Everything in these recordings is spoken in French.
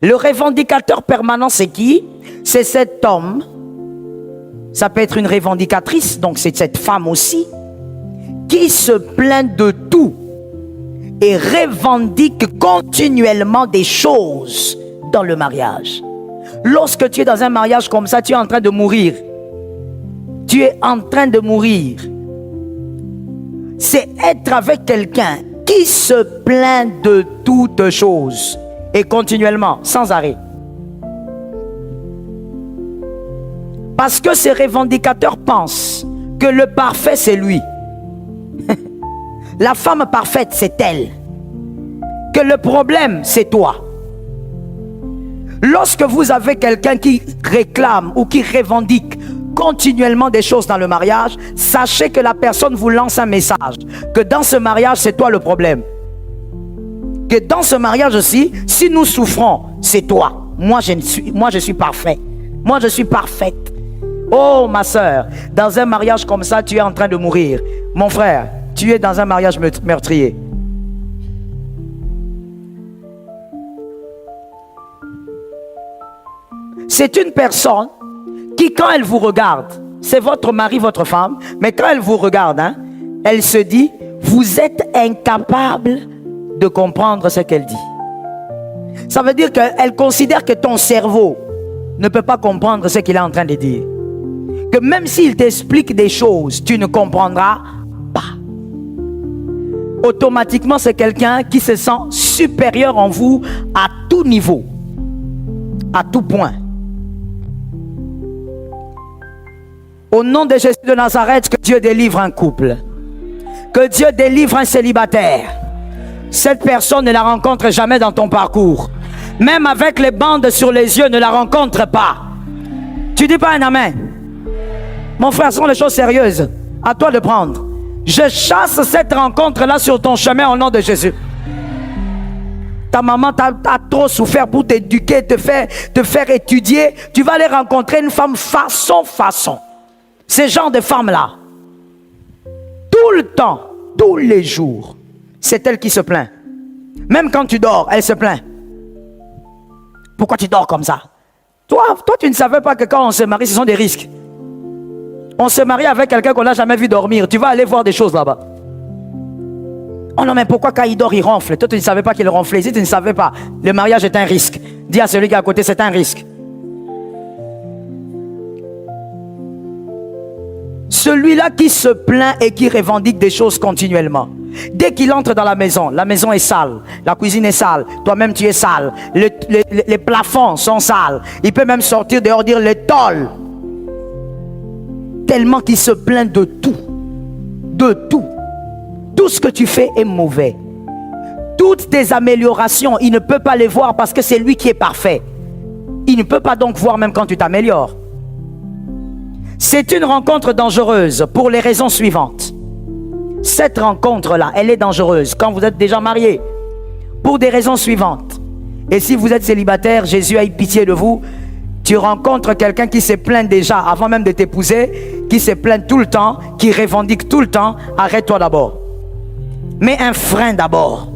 Le revendicateur permanent, c'est qui? C'est cet homme. Ça peut être une revendicatrice, donc c'est cette femme aussi, qui se plaint de tout et revendique continuellement des choses dans le mariage. Lorsque tu es dans un mariage comme ça, tu es en train de mourir. Tu es en train de mourir. C'est être avec quelqu'un qui se plaint de toutes choses et continuellement, sans arrêt. Parce que ces revendicateurs pensent que le parfait c'est lui. La femme parfaite c'est elle. Que le problème c'est toi. Lorsque vous avez quelqu'un qui réclame ou qui revendique continuellement des choses dans le mariage, sachez que la personne vous lance un message. Que dans ce mariage, c'est toi le problème. Que dans ce mariage aussi, si nous souffrons, c'est toi. Moi, je suis parfait. Moi, je suis parfaite. Oh, ma soeur, dans un mariage comme ça, tu es en train de mourir. Mon frère, tu es dans un mariage meurtrier. C'est une personne qui, quand elle vous regarde, c'est votre mari, votre femme, mais quand elle vous regarde, elle se dit, vous êtes incapable de comprendre ce qu'elle dit. Ça veut dire qu'elle considère que ton cerveau ne peut pas comprendre ce qu'il est en train de dire. Que même s'il t'explique des choses, tu ne comprendras pas. Automatiquement, c'est quelqu'un qui se sent supérieur en vous à tout niveau, à tout point. Au nom de Jésus de Nazareth, que Dieu délivre un couple. Que Dieu délivre un célibataire. Cette personne ne la rencontre jamais dans ton parcours. Même avec les bandes sur les yeux, ne la rencontre pas. Tu dis pas un amen? Mon frère, ce sont les choses sérieuses. À toi de prendre. Je chasse cette rencontre-là sur ton chemin au nom de Jésus. Ta maman t'a trop souffert pour t'éduquer, te faire étudier. Tu vas aller rencontrer une femme façon. Ces genres de femmes-là, tout le temps, tous les jours, c'est elle qui se plaint. Même quand tu dors, elle se plaint. Pourquoi tu dors comme ça? Toi, tu ne savais pas que quand on se marie, ce sont des risques. On se marie avec quelqu'un qu'on n'a jamais vu dormir. Tu vas aller voir des choses là-bas. Oh non, mais pourquoi quand il dort, il ronfle? Toi, tu ne savais pas qu'il ronflait. Si tu ne savais pas, le mariage est un risque. Dis à celui qui est à côté, c'est un risque. Celui-là qui se plaint et qui revendique des choses continuellement. Dès qu'il entre dans la maison est sale, la cuisine est sale, toi-même tu es sale, les plafonds sont sales. Il peut même sortir dehors dire les tôles. Tellement qu'il se plaint de tout. De tout. Tout ce que tu fais est mauvais. Toutes tes améliorations, il ne peut pas les voir parce que c'est lui qui est parfait. Il ne peut pas donc voir même quand tu t'améliores. C'est une rencontre dangereuse pour les raisons suivantes. Cette rencontre-là, elle est dangereuse quand vous êtes déjà marié. Pour des raisons suivantes. Et si vous êtes célibataire, Jésus a eu pitié de vous. Tu rencontres quelqu'un qui se plaint déjà avant même de t'épouser, qui se plaint tout le temps, qui revendique tout le temps. Arrête-toi d'abord. Mets un frein d'abord.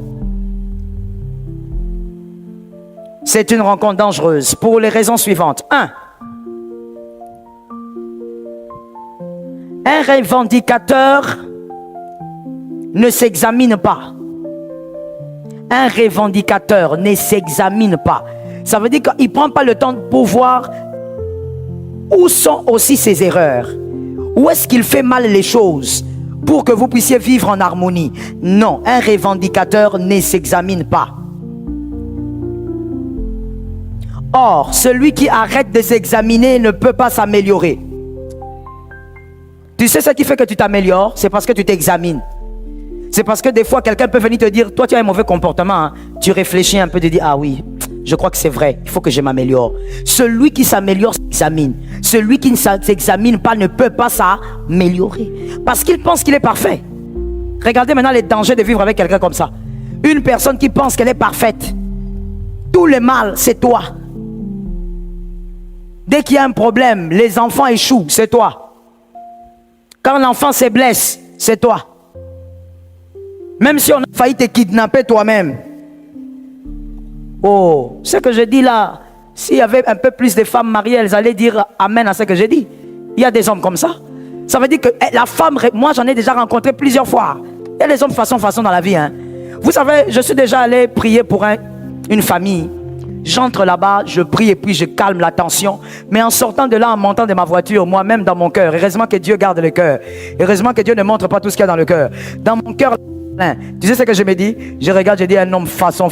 C'est une rencontre dangereuse pour les raisons suivantes. 1. Un revendicateur ne s'examine pas. Un revendicateur ne s'examine pas. Ça veut dire qu'il ne prend pas le temps pour voir où sont aussi ses erreurs. Où est-ce qu'il fait mal les choses pour que vous puissiez vivre en harmonie. Non, un revendicateur ne s'examine pas. Or, celui qui arrête de s'examiner ne peut pas s'améliorer. Tu sais ce qui fait que tu t'améliores? C'est parce que tu t'examines. C'est parce que des fois, quelqu'un peut venir te dire, toi tu as un mauvais comportement, hein. Tu réfléchis un peu, tu dis, ah oui, je crois que c'est vrai, il faut que je m'améliore. Celui qui s'améliore s'examine. Celui qui ne s'examine pas ne peut pas s'améliorer. Parce qu'il pense qu'il est parfait. Regardez maintenant les dangers de vivre avec quelqu'un comme ça. Une personne qui pense qu'elle est parfaite. Tout le mal, c'est toi. Dès qu'il y a un problème, les enfants échouent, c'est toi. Quand l'enfant se blesse, c'est toi. Même si on a failli te kidnapper toi-même, Oh, ce que je dis là, s'il y avait un peu plus de femmes mariées, elles allaient dire amen à ce que je dis. Il y a des hommes comme ça. Ça veut dire que la femme, moi j'en ai déjà rencontré plusieurs fois. Il y a des hommes façon dans la vie. Hein. Vous savez, je suis déjà allé prier pour une famille. J'entre là-bas, je prie et puis je calme la tension. Mais en sortant de là, en montant de ma voiture, moi-même dans mon cœur, heureusement que Dieu garde le cœur. Heureusement que Dieu ne montre pas tout ce qu'il y a dans le cœur. Dans mon cœur, tu sais ce que je me dis? Je regarde, je dis un homme façon.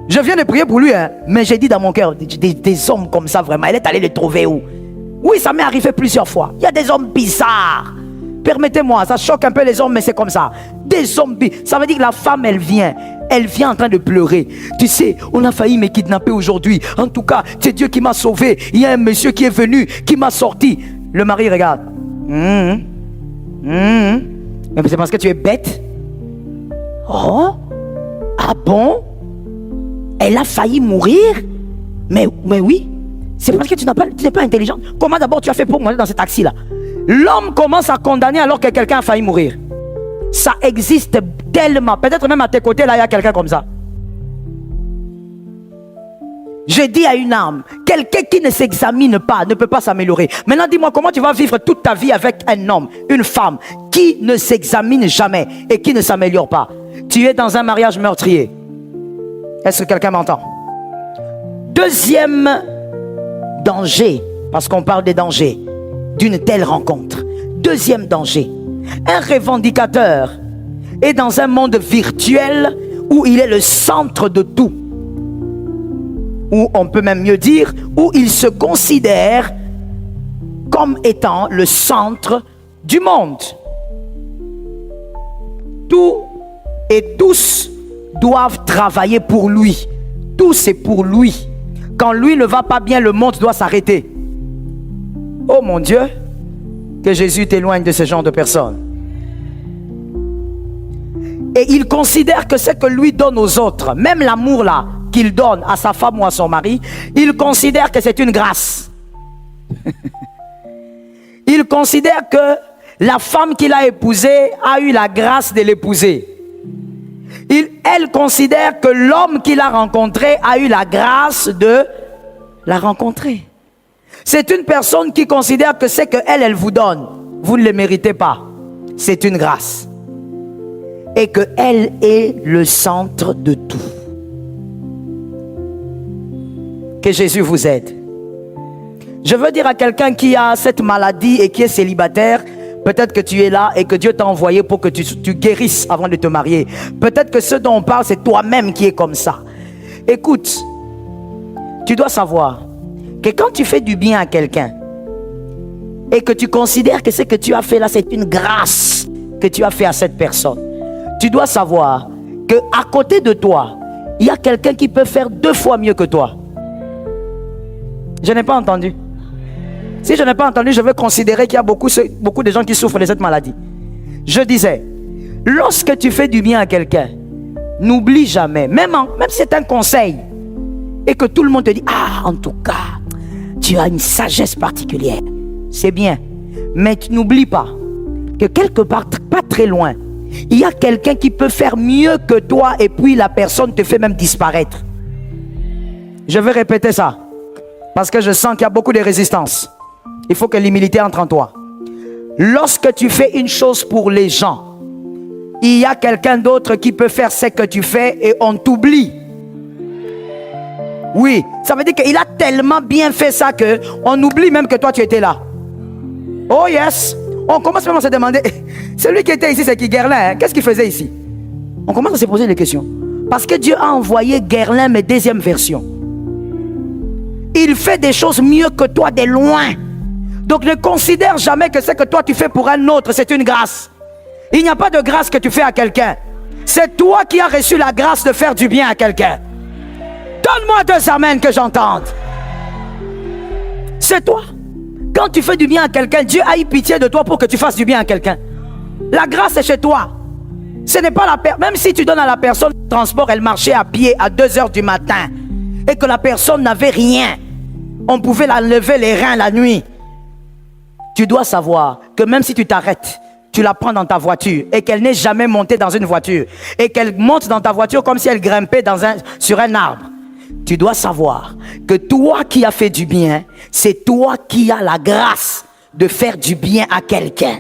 Je viens de prier pour lui, hein, mais j'ai dit dans mon cœur, des hommes comme ça vraiment, elle est allée les trouver où? Oui, ça m'est arrivé plusieurs fois. Il y a des hommes bizarres. Permettez-moi, ça choque un peu les hommes, mais c'est comme ça. Des hommes bizarres. Ça veut dire que la femme, elle vient en train de pleurer. Tu sais, on a failli me kidnapper aujourd'hui. En tout cas, c'est Dieu qui m'a sauvé. Il y a un monsieur qui est venu, qui m'a sorti. Le mari regarde. Mais c'est parce que tu es bête. Oh? Ah bon? Elle a failli mourir? Mais oui. C'est parce que tu n'es pas intelligente. Comment d'abord tu as fait pour monter dans ce taxi-là? L'homme commence à condamner alors que quelqu'un a failli mourir. Ça existe tellement. Peut-être même à tes côtés, là, il y a quelqu'un comme ça. Je dis à une âme, quelqu'un qui ne s'examine pas ne peut pas s'améliorer. Maintenant, dis-moi, comment tu vas vivre toute ta vie avec un homme, une femme, qui ne s'examine jamais et qui ne s'améliore pas? Tu es dans un mariage meurtrier. Est-ce que quelqu'un m'entend? Deuxième danger, parce qu'on parle des dangers d'une telle rencontre. Deuxième danger, un revendicateur est dans un monde virtuel où il est le centre de tout. Ou on peut même mieux dire, où il se considère comme étant le centre du monde. Tout et tous doivent travailler pour lui. Tout c'est pour lui. Quand lui ne va pas bien, le monde doit s'arrêter. Oh mon Dieu, que Jésus t'éloigne de ce genre de personnes. Et il considère que ce que lui donne aux autres, même l'amour là qu'il donne à sa femme ou à son mari, il considère que c'est une grâce. Il considère que la femme qu'il a épousée a eu la grâce de l'épouser. Elle considère que l'homme qu'il a rencontré a eu la grâce de la rencontrer. C'est une personne qui considère que ce qu'elle vous donne, vous ne le méritez pas. C'est une grâce. Et qu'elle est le centre de tout. Que Jésus vous aide. Je veux dire à quelqu'un qui a cette maladie et qui est célibataire, peut-être que tu es là et que Dieu t'a envoyé pour que tu guérisses avant de te marier. Peut-être que ce dont on parle, c'est toi-même qui es comme ça. Écoute, tu dois savoir que quand tu fais du bien à quelqu'un et que tu considères que ce que tu as fait là, c'est une grâce que tu as fait à cette personne, tu dois savoir qu'à côté de toi, il y a quelqu'un qui peut faire 2 fois mieux que toi. Je n'ai pas entendu. Si je n'ai pas entendu, je veux considérer qu'il y a beaucoup de gens qui souffrent de cette maladie. Je disais, lorsque tu fais du bien à quelqu'un, n'oublie jamais, même si c'est un conseil, et que tout le monde te dit, ah, en tout cas, tu as une sagesse particulière. C'est bien. Mais tu n'oublies pas que quelque part, pas très loin, il y a quelqu'un qui peut faire mieux que toi et puis la personne te fait même disparaître. Je vais répéter ça parce que je sens qu'il y a beaucoup de résistance. Il faut que l'humilité entre en toi. Lorsque tu fais une chose pour les gens, il y a quelqu'un d'autre qui peut faire ce que tu fais et on t'oublie. Oui, ça veut dire qu'il a tellement bien fait ça qu'on oublie même que toi tu étais là. Oh yes. On commence même à se demander, celui qui était ici, c'est qui Guerlain, hein? Qu'est-ce qu'il faisait ici? On commence à se poser des questions. Parce que Dieu a envoyé Guerlain, mais 2e version. Il fait des choses mieux que toi de loin. Donc ne considère jamais que ce que toi tu fais pour un autre, c'est une grâce. Il n'y a pas de grâce que tu fais à quelqu'un. C'est toi qui as reçu la grâce de faire du bien à quelqu'un. Donne-moi 2 amens que j'entende. C'est toi. Quand tu fais du bien à quelqu'un, Dieu a eu pitié de toi pour que tu fasses du bien à quelqu'un. La grâce est chez toi. Ce n'est pas la personne. Même si tu donnes à la personne le transport, elle marchait à pied à 2h du matin et que la personne n'avait rien. On pouvait la lever les reins la nuit. Tu dois savoir que même si tu t'arrêtes, tu la prends dans ta voiture et qu'elle n'est jamais montée dans une voiture et qu'elle monte dans ta voiture comme si elle grimpait sur un arbre, tu dois savoir que toi qui as fait du bien, c'est toi qui as la grâce de faire du bien à quelqu'un.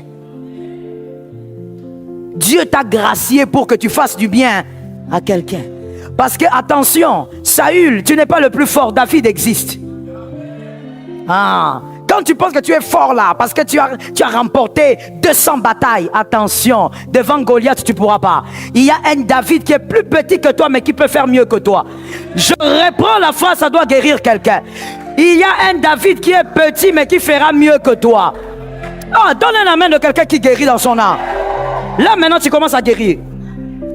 Dieu t'a gracié pour que tu fasses du bien à quelqu'un. Parce que, attention, Saül, tu n'es pas le plus fort, David existe. Quand tu penses que tu es fort là, parce que tu as remporté 200 batailles, attention, devant Goliath, tu ne pourras pas. Il y a un David qui est plus petit que toi, mais qui peut faire mieux que toi. Je reprends la phrase, ça doit guérir quelqu'un. Il y a un David qui est petit, mais qui fera mieux que toi. Donne un amen de quelqu'un qui guérit dans son âme. Là, maintenant, tu commences à guérir.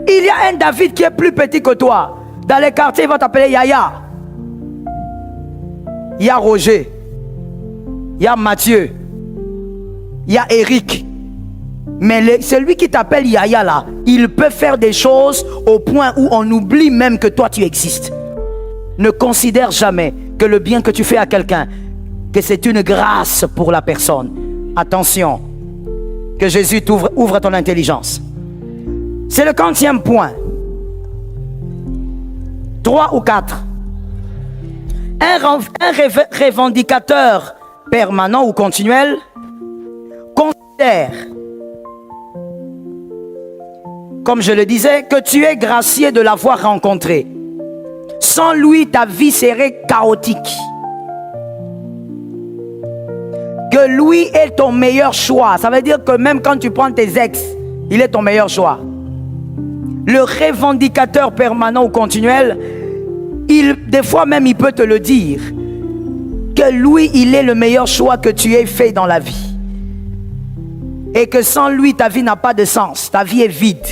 Il y a un David qui est plus petit que toi. Dans les quartiers, il va t'appeler Yaya. Il y a Roger. Il y a Mathieu. Il y a Eric. Mais celui qui t'appelle Yaya là, il peut faire des choses au point où on oublie même que toi tu existes. Ne considère jamais que le bien que tu fais à quelqu'un, que c'est une grâce pour la personne. Attention, que Jésus ouvre ton intelligence. C'est le 40e point. 3 ou 4. Un revendicateur permanent ou continuel considère, comme je le disais, que tu es gracié de l'avoir rencontré. Sans lui, ta vie serait chaotique. Que lui est ton meilleur choix. Ça veut dire que même quand tu prends tes ex, il est ton meilleur choix. Le revendicateur permanent ou continuel, des fois même il peut te le dire, que lui, il est le meilleur choix que tu aies fait dans la vie. Et que sans lui, ta vie n'a pas de sens. Ta vie est vide.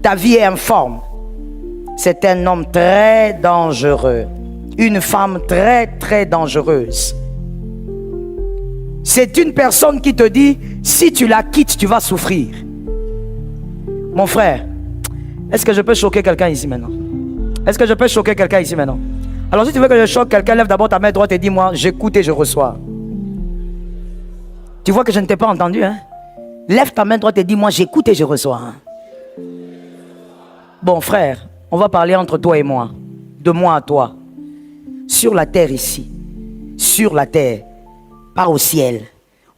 Ta vie est informe. C'est un homme très dangereux. Une femme très, très dangereuse. C'est une personne qui te dit, si tu la quittes, tu vas souffrir. Mon frère, est-ce que je peux choquer quelqu'un ici maintenant? Est-ce que je peux choquer quelqu'un ici maintenant? Alors si tu veux que je choque quelqu'un, lève d'abord ta main droite et dis-moi, j'écoute et je reçois. Tu vois que je ne t'ai pas entendu, hein? Lève ta main droite et dis-moi, j'écoute et je reçois. Bon frère, on va parler entre toi et moi, de moi à toi. Sur la terre ici, sur la terre, pas au ciel.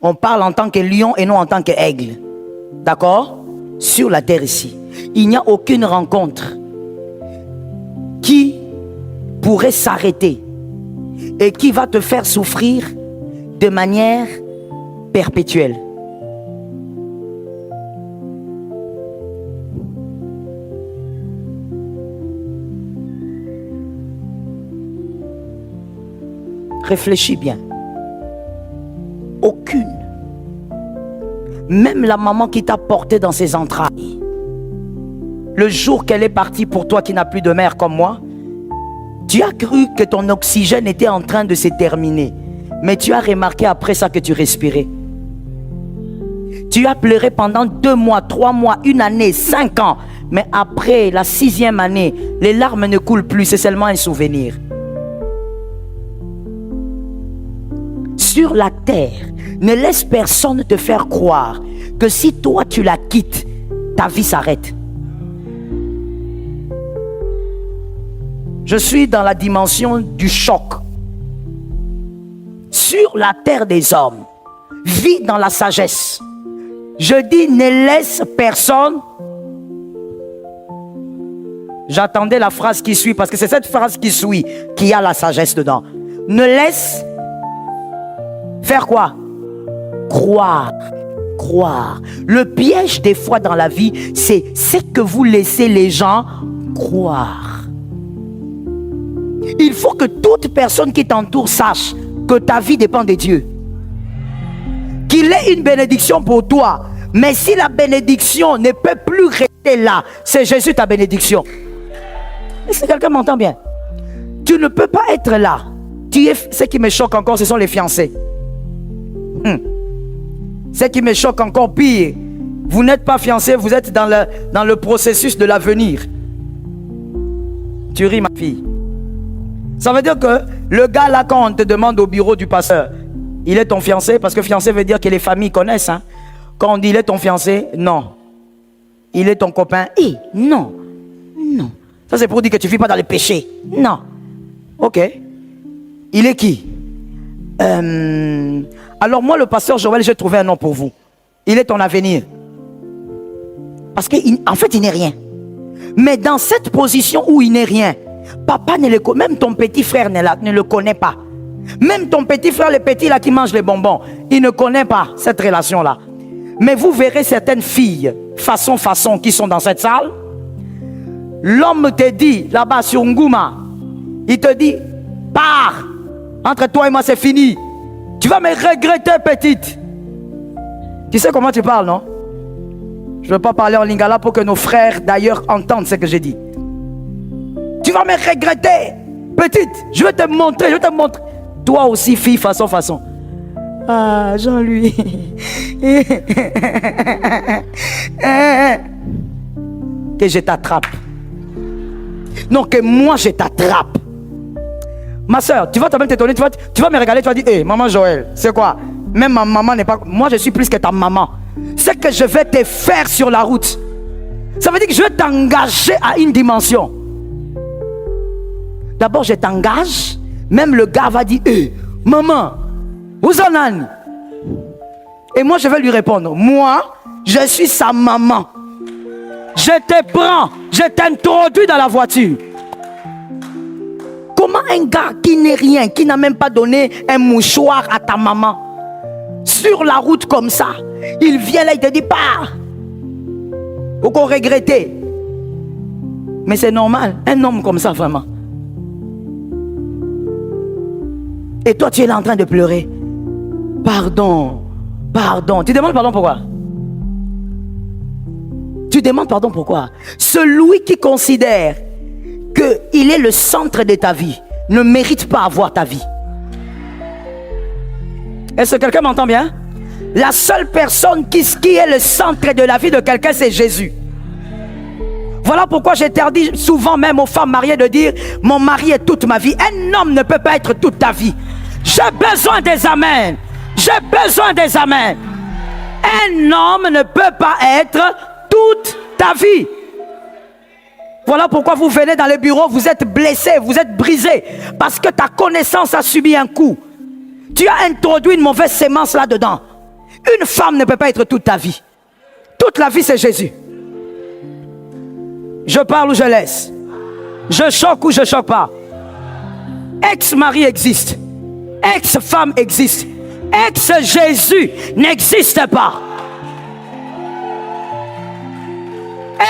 On parle en tant que lion et non en tant qu'aigle. D'accord? Sur la terre ici, il n'y a aucune rencontre qui pourrait s'arrêter et qui va te faire souffrir de manière perpétuelle. Réfléchis bien. Aucune. Même la maman qui t'a porté dans ses entrailles, le jour qu'elle est partie pour toi qui n'as plus de mère comme moi, tu as cru que ton oxygène était en train de se terminer. Mais tu as remarqué après ça que tu respirais. Tu as pleuré pendant 2 mois, 3 mois, 1 année, 5 ans. Mais après la 6e année, les larmes ne coulent plus, c'est seulement un souvenir. Sur la terre, ne laisse personne te faire croire que si toi tu la quittes, ta vie s'arrête. Je suis dans la dimension du choc. Sur la terre des hommes, vis dans la sagesse. Je dis, ne laisse personne. J'attendais la phrase qui suit parce que c'est cette phrase qui suit qui a la sagesse dedans. Ne laisse faire quoi? Croire. Croire. Le piège des fois dans la vie, c'est que vous laissez les gens croire. Il faut que toute personne qui t'entoure sache que ta vie dépend de Dieu. Qu'il ait une bénédiction pour toi. Mais si la bénédiction ne peut plus rester là, c'est Jésus ta bénédiction. Est-ce que quelqu'un m'entend bien? Tu ne peux pas être là. Ce qui me choque encore, ce sont les fiancés. Ce qui me choque encore pire, vous n'êtes pas fiancé, vous êtes dans le processus de l'avenir. Tu ris, ma fille. Ça veut dire que le gars là, quand on te demande au bureau du pasteur, il est ton fiancé, parce que fiancé veut dire que les familles connaissent. Hein? Quand on dit il est ton fiancé, non. Il est ton copain, non. Non. Ça c'est pour dire que tu ne vis pas dans les péchés. Non. Ok. Il est qui? Alors moi, le pasteur Joël, j'ai trouvé un nom pour vous. Il est ton avenir. Parce qu'en fait, il n'est rien. Mais dans cette position où il n'est rien, papa ne le connaît, même ton petit frère ne le connaît pas. Même ton petit frère, le petit là qui mange les bonbons, il ne connaît pas cette relation-là. Mais vous verrez certaines filles, façon, qui sont dans cette salle. L'homme te dit, là-bas sur Ngouma, il te dit, pars, entre toi et moi c'est fini. Tu vas me regretter, petite. Tu sais comment tu parles, non? Je ne veux pas parler en lingala pour que nos frères d'ailleurs entendent ce que j'ai dit. Tu vas me regretter, petite. Je vais te montrer, Toi aussi, fille, façon. Ah, Jean-Louis. Que je t'attrape. Non, que moi je t'attrape. Ma soeur, tu vas même t'étonner, tu vas me regarder, tu vas dire, hé, maman Joël, c'est quoi? Même ma maman n'est pas... Moi je suis plus que ta maman. C'est que je vais te faire sur la route. Ça veut dire que je vais t'engager à une dimension. D'abord je t'engage. Même le gars va dire, hé, maman, où en êtes? Et moi je vais lui répondre, moi je suis sa maman. Je te prends, je t'introduis dans la voiture. Comment un gars qui n'est rien, qui n'a même pas donné un mouchoir à ta maman, sur la route comme ça, il vient là, il te dit pars. Ou qu'on regrettait. Mais c'est normal, un homme comme ça vraiment. Et toi tu es là en train de pleurer. Pardon. Tu demandes pardon pourquoi? Tu demandes pardon pourquoi? Celui qui considère qu'il est le centre de ta vie ne mérite pas avoir ta vie. Est-ce que quelqu'un m'entend bien? La seule personne qui est le centre de la vie de quelqu'un, c'est Jésus. Voilà pourquoi j'interdis souvent même aux femmes mariées de dire mon mari est toute ma vie. Un homme ne peut pas être toute ta vie. J'ai besoin des amens. J'ai besoin des amens. Un homme ne peut pas être toute ta vie. Voilà pourquoi vous venez dans le bureau, vous êtes blessé, vous êtes brisé. Parce que ta connaissance a subi un coup. Tu as introduit une mauvaise sémence là-dedans. Une femme ne peut pas être toute ta vie. Toute la vie, c'est Jésus. Je parle ou je laisse? Je choque ou je choque pas? Ex-mari existe. Ex-femme existe. Ex-Jésus n'existe pas.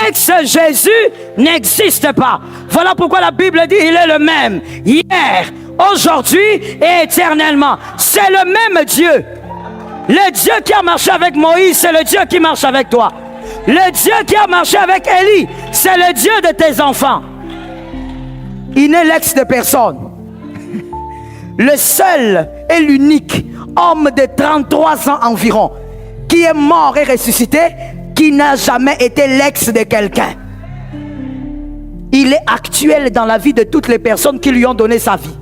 Ex-Jésus n'existe pas. Voilà pourquoi la Bible dit il est le même hier, aujourd'hui et éternellement. C'est le même Dieu. Le Dieu qui a marché avec Moïse, c'est le Dieu qui marche avec toi. Le Dieu qui a marché avec Élie, c'est le Dieu de tes enfants. Il n'est l'ex de personne. Le seul et l'unique homme de 33 ans environ qui est mort et ressuscité, qui n'a jamais été l'ex de quelqu'un. Il est actuel dans la vie de toutes les personnes qui lui ont donné sa vie.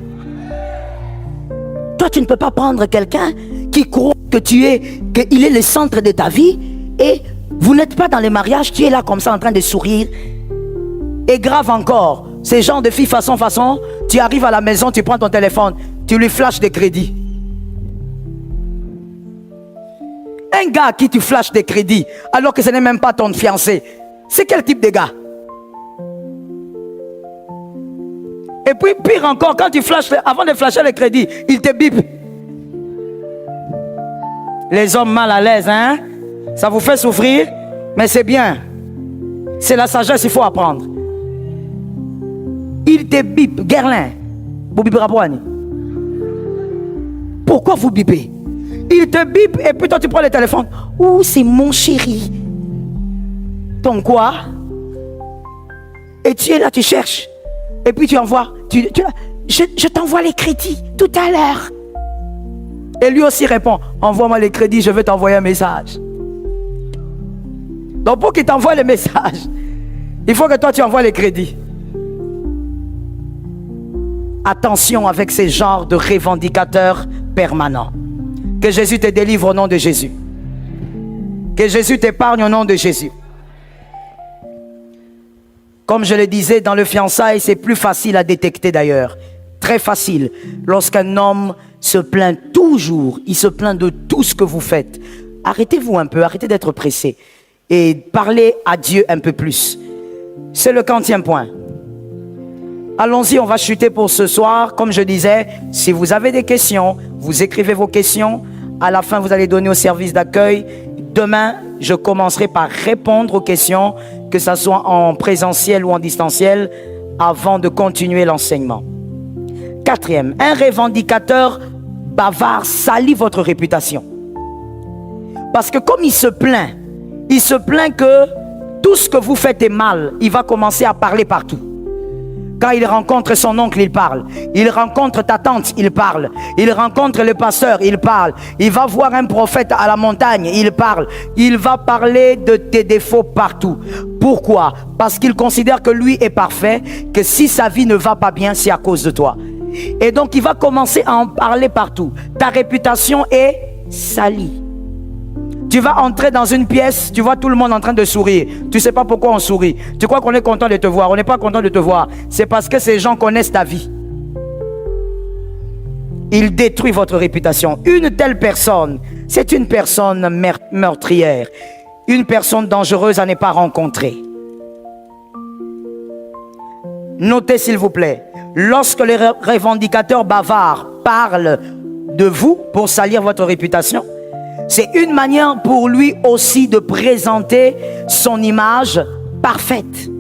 Toi, tu ne peux pas prendre quelqu'un qui croit que qu'il est le centre de ta vie et vous n'êtes pas dans les mariages, tu es là comme ça en train de sourire. Et grave encore, ces gens de filles façon, tu arrives à la maison, tu prends ton téléphone, tu lui flashes des crédits. Un gars qui tu flashes des crédits alors que ce n'est même pas ton fiancé, c'est quel type de gars? Et puis pire encore, quand tu flashes, avant de flasher les crédits, il te bip. Les hommes mal à l'aise, hein? Ça vous fait souffrir, mais c'est bien. C'est la sagesse, il faut apprendre. Il te bip, Guerlain. Vous bipez Rapouani. Pourquoi vous bipez? Il te bip et puis toi tu prends le téléphone. Ouh, c'est mon chéri. Ton quoi? Et tu es là, tu cherches. Et puis tu envoies. Je t'envoie les crédits tout à l'heure. Et lui aussi répond, envoie-moi les crédits, je vais t'envoyer un message. Donc pour qu'il t'envoie le message, il faut que toi tu envoies les crédits. Attention avec ces genres de revendicateurs permanents. Que Jésus te délivre au nom de Jésus. Que Jésus t'épargne au nom de Jésus. Comme je le disais, dans le fiançailles, c'est plus facile à détecter d'ailleurs. Très facile. Lorsqu'un homme se plaint toujours, il se plaint de tout ce que vous faites. Arrêtez-vous un peu, arrêtez d'être pressé. Et parlez à Dieu un peu plus. C'est le 40e point. Allons-y, on va chuter pour ce soir. Comme je disais, si vous avez des questions, vous écrivez vos questions. À la fin, vous allez donner au service d'accueil. Demain, je commencerai par répondre aux questions, que ce soit en présentiel ou en distanciel, avant de continuer l'enseignement. 4e, un revendicateur bavard salit votre réputation. Parce que comme il se plaint que tout ce que vous faites est mal, il va commencer à parler partout. Quand il rencontre son oncle, il parle. Il rencontre ta tante, il parle. Il rencontre le pasteur, il parle. Il va voir un prophète à la montagne, il parle. Il va parler de tes défauts partout. Pourquoi? Parce qu'il considère que lui est parfait, que si sa vie ne va pas bien, c'est à cause de toi. Et donc il va commencer à en parler partout. Ta réputation est salie. Tu vas entrer dans une pièce, tu vois tout le monde en train de sourire. Tu ne sais pas pourquoi on sourit. Tu crois qu'on est content de te voir. On n'est pas content de te voir. C'est parce que ces gens connaissent ta vie. Ils détruisent votre réputation. Une telle personne, c'est une personne meurtrière. Une personne dangereuse à ne pas rencontrer. Notez s'il vous plaît. Lorsque les revendicateurs bavards parlent de vous pour salir votre réputation, c'est une manière pour lui aussi de présenter son image parfaite.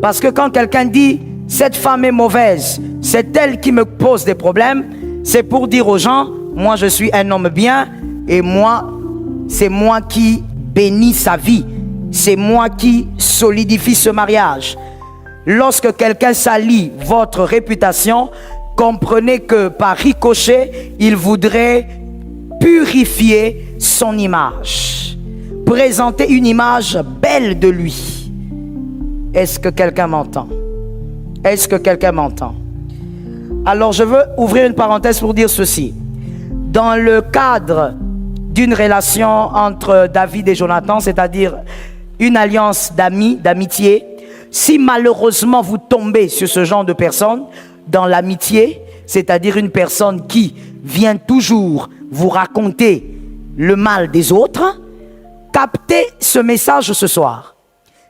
Parce que quand quelqu'un dit « cette femme est mauvaise, c'est elle qui me pose des problèmes », c'est pour dire aux gens « moi je suis un homme bien et moi, c'est moi qui bénis sa vie. C'est moi qui solidifie ce mariage. » Lorsque quelqu'un salit votre réputation, comprenez que par ricochet, il voudrait purifier son image, présenter une image belle de lui. Est-ce que quelqu'un m'entend? Est-ce que quelqu'un m'entend? Alors je veux ouvrir une parenthèse pour dire ceci. Dans le cadre d'une relation entre David et Jonathan, c'est-à-dire une alliance d'amis, d'amitié, si malheureusement vous tombez sur ce genre de personne, dans l'amitié, c'est-à-dire une personne qui vient toujours vous raconter le mal des autres, captez ce message ce soir.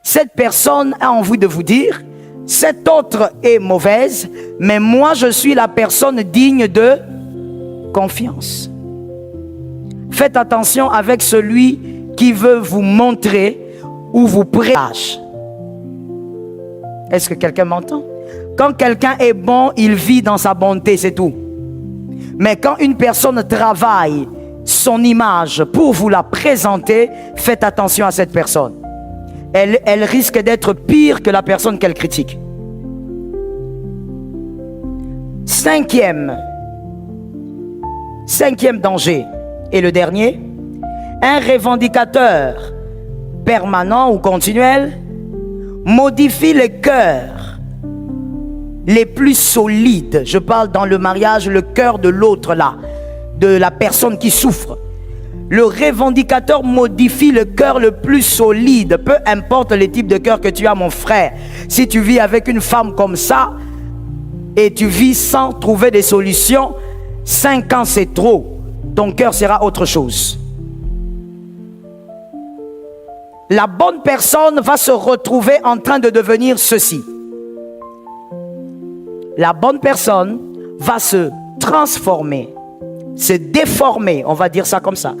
Cette personne a envie de vous dire, cette autre est mauvaise, mais moi je suis la personne digne de confiance. Faites attention avec celui qui veut vous montrer ou vous prêche. Est-ce que quelqu'un m'entend? Quand quelqu'un est bon, il vit dans sa bonté, c'est tout. Mais quand une personne travaille son image pour vous la présenter, faites attention à cette personne. Elle risque d'être pire que la personne qu'elle critique. 5e danger, et le dernier, un revendicateur permanent ou continuel modifie les cœurs les plus solides. Je parle dans le mariage, le cœur de l'autre là, de la personne qui souffre. Le revendicateur modifie le cœur le plus solide. Peu importe le type de cœur que tu as, mon frère. Si tu vis avec une femme comme ça et tu vis sans trouver des solutions, 5 ans c'est trop. Ton cœur sera autre chose. La bonne personne va se retrouver en train de devenir ceci. La bonne personne va se transformer, se déformer, on va dire ça comme ça,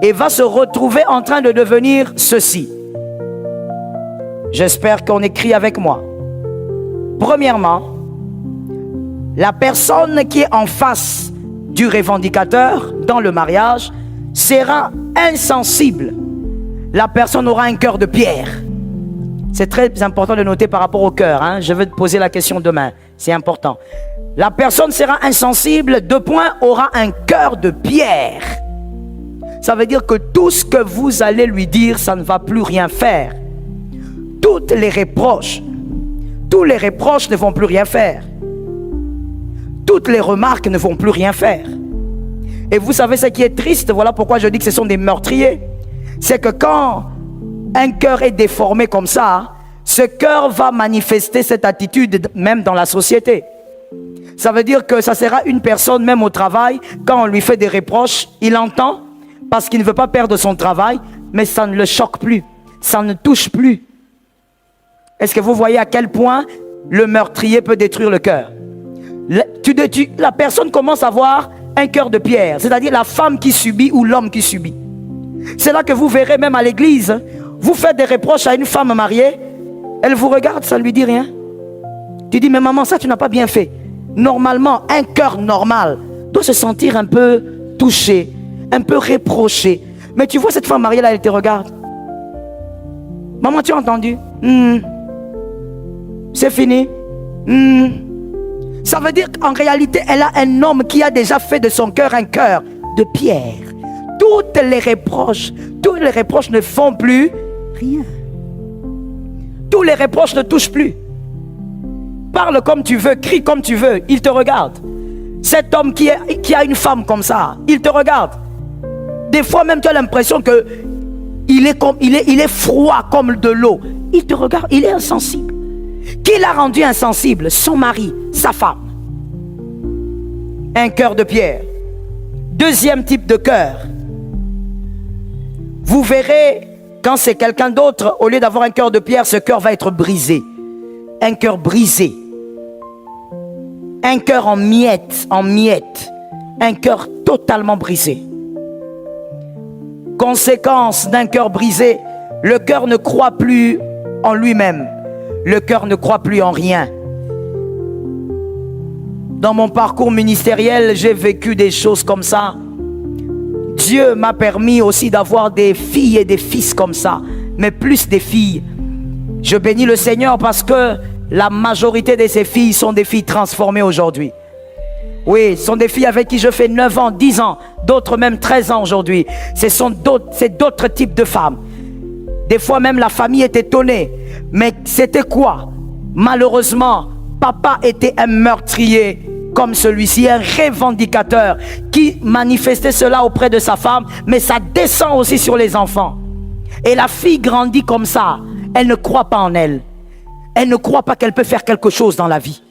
et va se retrouver en train de devenir ceci. J'espère qu'on écrit avec moi. Premièrement, la personne qui est en face du revendicateur dans le mariage sera insensible. La personne aura un cœur de pierre. C'est très important de noter par rapport au cœur. Je vais te poser la question demain. C'est important. La personne sera insensible, aura un cœur de pierre. Ça veut dire que tout ce que vous allez lui dire, ça ne va plus rien faire. Tous les reproches ne vont plus rien faire. Toutes les remarques ne vont plus rien faire. Et vous savez ce qui est triste, voilà pourquoi je dis que ce sont des meurtriers. c'est que quand un cœur est déformé comme ça, ce cœur va manifester cette attitude même dans la société. Ça veut dire que ça sera une personne, même au travail, quand on lui fait des reproches, il entend parce qu'il ne veut pas perdre son travail, mais ça ne le choque plus, ça ne touche plus. Est-ce que vous voyez à quel point le meurtrier peut détruire le cœur? La personne commence à avoir un cœur de pierre, c'est-à-dire la femme qui subit ou l'homme qui subit. C'est là que vous verrez même à l'église, vous faites des reproches à une femme mariée, elle vous regarde, ça ne lui dit rien. Tu dis, mais maman, ça tu n'as pas bien fait. Normalement, un cœur normal doit se sentir un peu touché, un peu reproché. Mais tu vois cette femme mariée là, elle te regarde. Maman, tu as entendu? C'est fini. Ça veut dire qu'en réalité, elle a un homme qui a déjà fait de son cœur un cœur de pierre. Tous les reproches ne font plus rien. Tous les reproches ne touchent plus. Parle comme tu veux, crie comme tu veux, il te regarde. Cet homme qui a une femme comme ça, il te regarde. Des fois même tu as l'impression que il est froid comme de l'eau. Il te regarde, il est insensible. Qui l'a rendu insensible? Son mari, sa femme. Un cœur de pierre. Deuxième type de cœur. Vous verrez, quand c'est quelqu'un d'autre, au lieu d'avoir un cœur de pierre, ce cœur va être brisé. Un cœur brisé. Un cœur en miettes, un cœur totalement brisé. Conséquence d'un cœur brisé, le cœur ne croit plus en lui-même. Le cœur ne croit plus en rien. Dans mon parcours ministériel, j'ai vécu des choses comme ça. Dieu m'a permis aussi d'avoir des filles et des fils comme ça, mais plus des filles. Je bénis le Seigneur parce que la majorité de ces filles sont des filles transformées aujourd'hui. Oui, ce sont des filles avec qui je fais 9 ans, 10 ans, d'autres même 13 ans aujourd'hui. C'est d'autres types de femmes. Des fois même la famille est étonnée. Mais c'était quoi? Malheureusement, papa était un meurtrier comme celui-ci, un revendicateur qui manifestait cela auprès de sa femme, mais ça descend aussi sur les enfants. Et la fille grandit comme ça. Elle ne croit pas en elle. Elle ne croit pas qu'elle peut faire quelque chose dans la vie.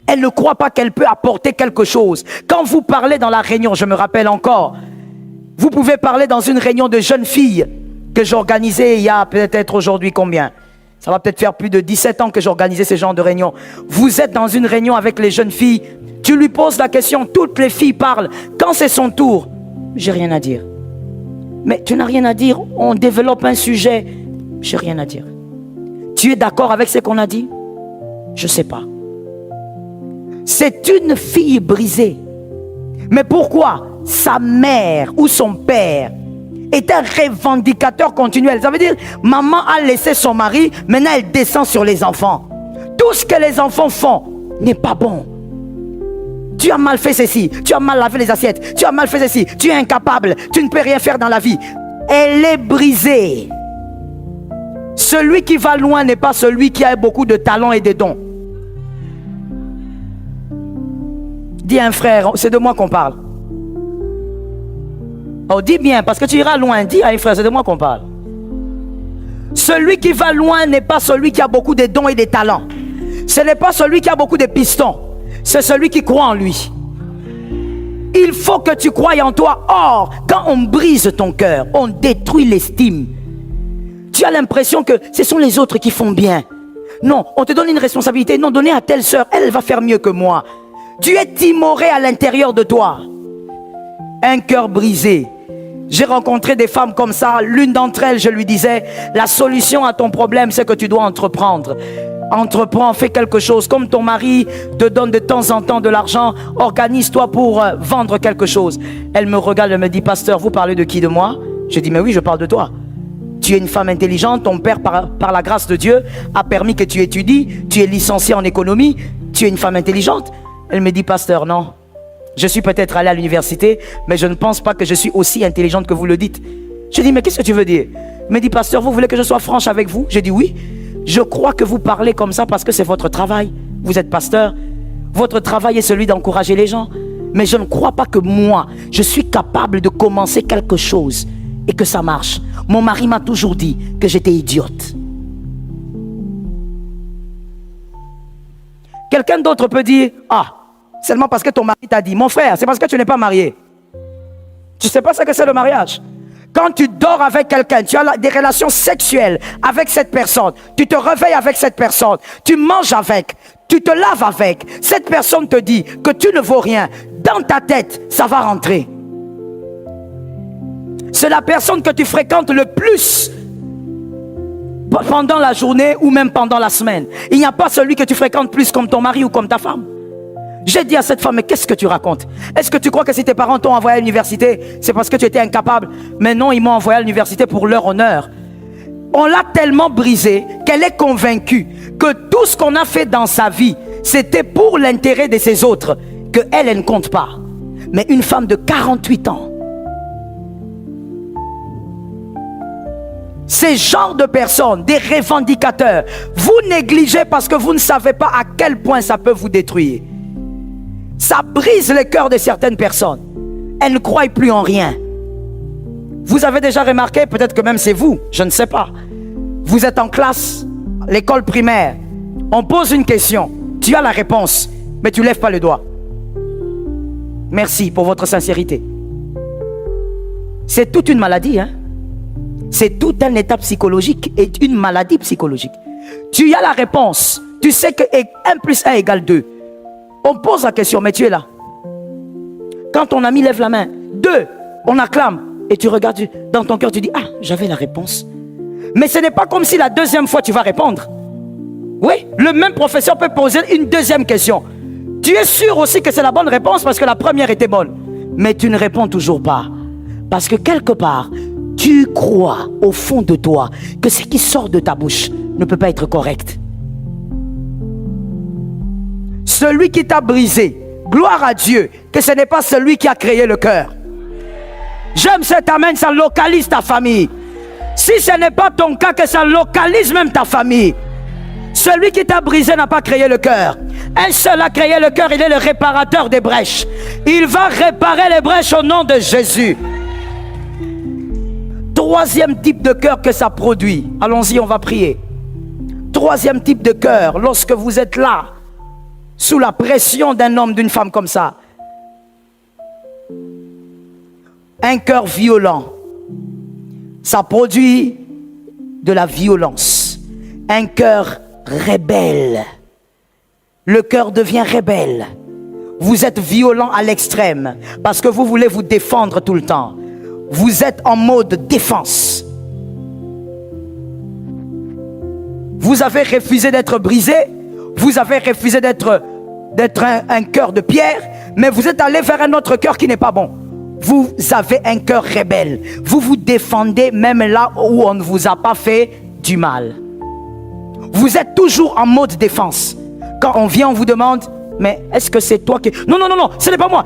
Elle ne croit pas qu'elle peut apporter quelque chose. Quand vous parlez dans la réunion, je me rappelle encore, vous pouvez parler dans une réunion de jeunes filles que j'organisais il y a peut-être aujourd'hui combien? Ça va peut-être faire plus de 17 ans que j'organisais ce genre de réunion. Vous êtes dans une réunion avec les jeunes filles, tu lui poses la question, toutes les filles parlent. Quand c'est son tour, j'ai rien à dire. Mais tu n'as rien à dire, on développe un sujet, j'ai rien à dire. Tu es d'accord avec ce qu'on a dit? Je ne sais pas. C'est une fille brisée. Mais pourquoi? Sa mère ou son père est un revendicateur continuel. Ça veut dire, maman a laissé son mari, maintenant elle descend sur les enfants. Tout ce que les enfants font n'est pas bon. Tu as mal fait ceci, tu as mal lavé les assiettes, tu as mal fait ceci, tu es incapable, tu ne peux rien faire dans la vie. Elle est brisée. Celui qui va loin n'est pas celui qui a beaucoup de talents et de dons. Dis à un frère, c'est de moi qu'on parle. Oh, dis bien, parce que tu iras loin. Dis à un frère, c'est de moi qu'on parle. Celui qui va loin n'est pas celui qui a beaucoup de dons et de talents. Ce n'est pas celui qui a beaucoup de pistons. C'est celui qui croit en lui. Il faut que tu croies en toi. Or, quand on brise ton cœur, on détruit l'estime. Tu as l'impression que ce sont les autres qui font bien. Non, on te donne une responsabilité. Non, donnez à telle sœur, elle va faire mieux que moi. Tu es timoré à l'intérieur de toi. Un cœur brisé. J'ai rencontré des femmes comme ça. L'une d'entre elles, je lui disais, la solution à ton problème, c'est que tu dois entreprendre. Entreprends, fais quelque chose. Comme ton mari te donne de temps en temps de l'argent, organise-toi pour vendre quelque chose. Elle me regarde, elle me dit, pasteur, vous parlez de qui? De moi? Je dis, mais oui, je parle de toi. Tu es une femme intelligente, ton père, par la grâce de Dieu, a permis que tu étudies, tu es licenciée en économie, tu es une femme intelligente. Elle me dit, pasteur, non. Je suis peut-être allée à l'université, mais je ne pense pas que je suis aussi intelligente que vous le dites. Je dis, mais qu'est-ce que tu veux dire? Elle me dit, pasteur, vous voulez que je sois franche avec vous? Je dis, oui. Je crois que vous parlez comme ça parce que c'est votre travail. Vous êtes pasteur. Votre travail est celui d'encourager les gens. Mais je ne crois pas que moi, je suis capable de commencer quelque chose et que ça marche. Mon mari m'a toujours dit que j'étais idiote. Quelqu'un d'autre peut dire, ah, seulement parce que ton mari t'a dit. Mon frère, c'est parce que tu n'es pas marié. Tu ne sais pas ce que c'est le mariage. Quand tu dors avec quelqu'un, tu as des relations sexuelles avec cette personne, tu te réveilles avec cette personne, tu manges avec, tu te laves avec, cette personne te dit que tu ne vaux rien. Dans ta tête, ça va rentrer. C'est la personne que tu fréquentes le plus pendant la journée ou même pendant la semaine. Il n'y a pas celui que tu fréquentes plus comme ton mari ou comme ta femme. J'ai dit à cette femme, mais qu'est-ce que tu racontes? Est-ce que tu crois que si tes parents t'ont envoyé à l'université, c'est parce que tu étais incapable? Mais non, ils m'ont envoyé à l'université pour leur honneur. On l'a tellement brisée qu'elle est convaincue que tout ce qu'on a fait dans sa vie, c'était pour l'intérêt de ses autres, que elle ne compte pas. Mais une femme de 48 ans, ces genres de personnes, des revendicateurs, vous négligez parce que vous ne savez pas à quel point ça peut vous détruire. Ça brise le cœur de certaines personnes. Elles ne croient plus en rien. Vous avez déjà remarqué, peut-être que même c'est vous, je ne sais pas. Vous êtes en classe, l'école primaire. On pose une question, tu as la réponse, mais tu ne lèves pas le doigt. Merci pour votre sincérité. C'est toute une maladie, hein? C'est tout un état psychologique et une maladie psychologique. Tu as la réponse, tu sais que 1 plus 1 égale 2. On pose la question, mais tu es là. Quand ton ami lève la main, 2, on acclame. Et tu regardes dans ton cœur, tu dis, ah, j'avais la réponse. Mais ce n'est pas comme si la deuxième fois tu vas répondre. Oui, le même professeur peut poser une deuxième question. Tu es sûr aussi que c'est la bonne réponse parce que la première était bonne. Mais tu ne réponds toujours pas. Parce que quelque part, tu crois au fond de toi que ce qui sort de ta bouche ne peut pas être correct. Celui qui t'a brisé, gloire à Dieu, que ce n'est pas celui qui a créé le cœur. J'aime cet amen, ça localise ta famille. Si ce n'est pas ton cas, que ça localise même ta famille. Celui qui t'a brisé n'a pas créé le cœur. Un seul a créé le cœur, il est le réparateur des brèches. Il va réparer les brèches au nom de Jésus. Troisième type de cœur que ça produit. Allons-y, on va prier. Troisième type de cœur, lorsque vous êtes là, sous la pression d'un homme, d'une femme comme ça. Un cœur violent. Ça produit de la violence. Un cœur rebelle. Le cœur devient rebelle. Vous êtes violent à l'extrême parce que vous voulez vous défendre tout le temps. Vous êtes en mode défense. Vous avez refusé d'être brisé. Vous avez refusé d'être un cœur de pierre. Mais vous êtes allé vers un autre cœur qui n'est pas bon. Vous avez un cœur rebelle. Vous vous défendez même là où on ne vous a pas fait du mal. Vous êtes toujours en mode défense. Quand on vient, on vous demande, mais est-ce que c'est toi qui... Non, non, non, non, ce n'est pas moi.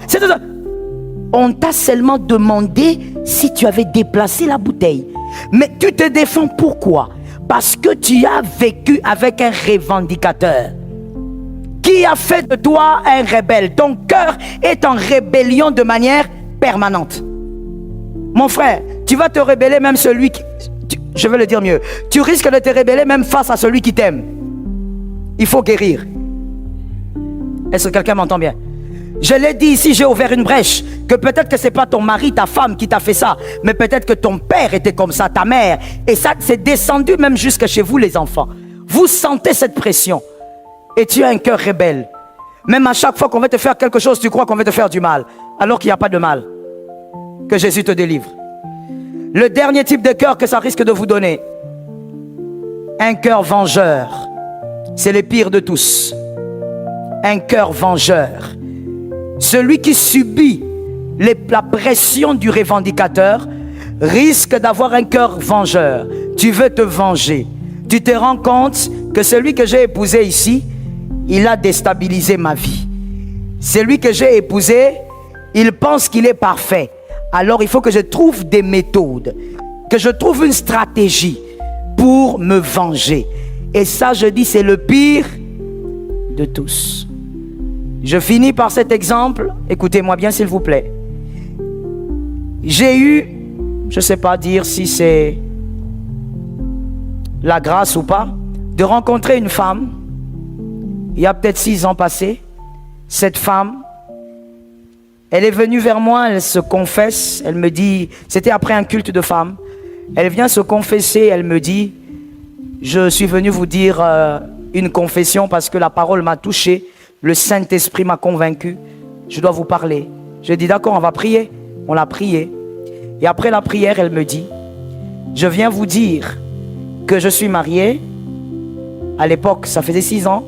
On t'a seulement demandé si tu avais déplacé la bouteille. Mais tu te défends pourquoi? Parce que tu as vécu avec un revendicateur qui a fait de toi un rebelle. Ton cœur est en rébellion de manière permanente. Mon frère, tu vas te rebeller même celui qui... Je vais le dire mieux. Tu risques de te rebeller même face à celui qui t'aime. Il faut guérir. Est-ce que quelqu'un m'entend bien? Je l'ai dit ici, j'ai ouvert une brèche. Que peut-être que ce n'est pas ton mari, ta femme qui t'a fait ça. Mais peut-être que ton père était comme ça, ta mère. Et ça, c'est descendu même jusqu'à chez vous les enfants. Vous sentez cette pression. Et tu as un cœur rebelle. Même à chaque fois qu'on veut te faire quelque chose, tu crois qu'on veut te faire du mal. Alors qu'il n'y a pas de mal. Que Jésus te délivre. Le dernier type de cœur que ça risque de vous donner. Un cœur vengeur. C'est le pire de tous. Un cœur vengeur. Celui qui subit la pression du revendicateur risque d'avoir un cœur vengeur. Tu veux te venger. Tu te rends compte que celui que j'ai épousé ici, il a déstabilisé ma vie. Celui que j'ai épousé, il pense qu'il est parfait. Alors il faut que je trouve des méthodes, que je trouve une stratégie pour me venger. Et ça, je dis, c'est le pire de tous. Je finis par cet exemple. Écoutez-moi bien, s'il vous plaît. J'ai eu je ne sais pas dire si c'est la grâce ou pas, de rencontrer une femme, il y a peut-être 6 ans passés. Cette femme, elle est venue vers moi, elle se confesse, elle me dit, c'était après un culte de femmes, elle vient se confesser, elle me dit, je suis venu vous dire une confession parce que la parole m'a touché, le Saint-Esprit m'a convaincu, je dois vous parler. Je dis d'accord, on va prier. On l'a prié. Et après la prière, elle me dit, je viens vous dire que je suis mariée. À l'époque, ça faisait 6 ans.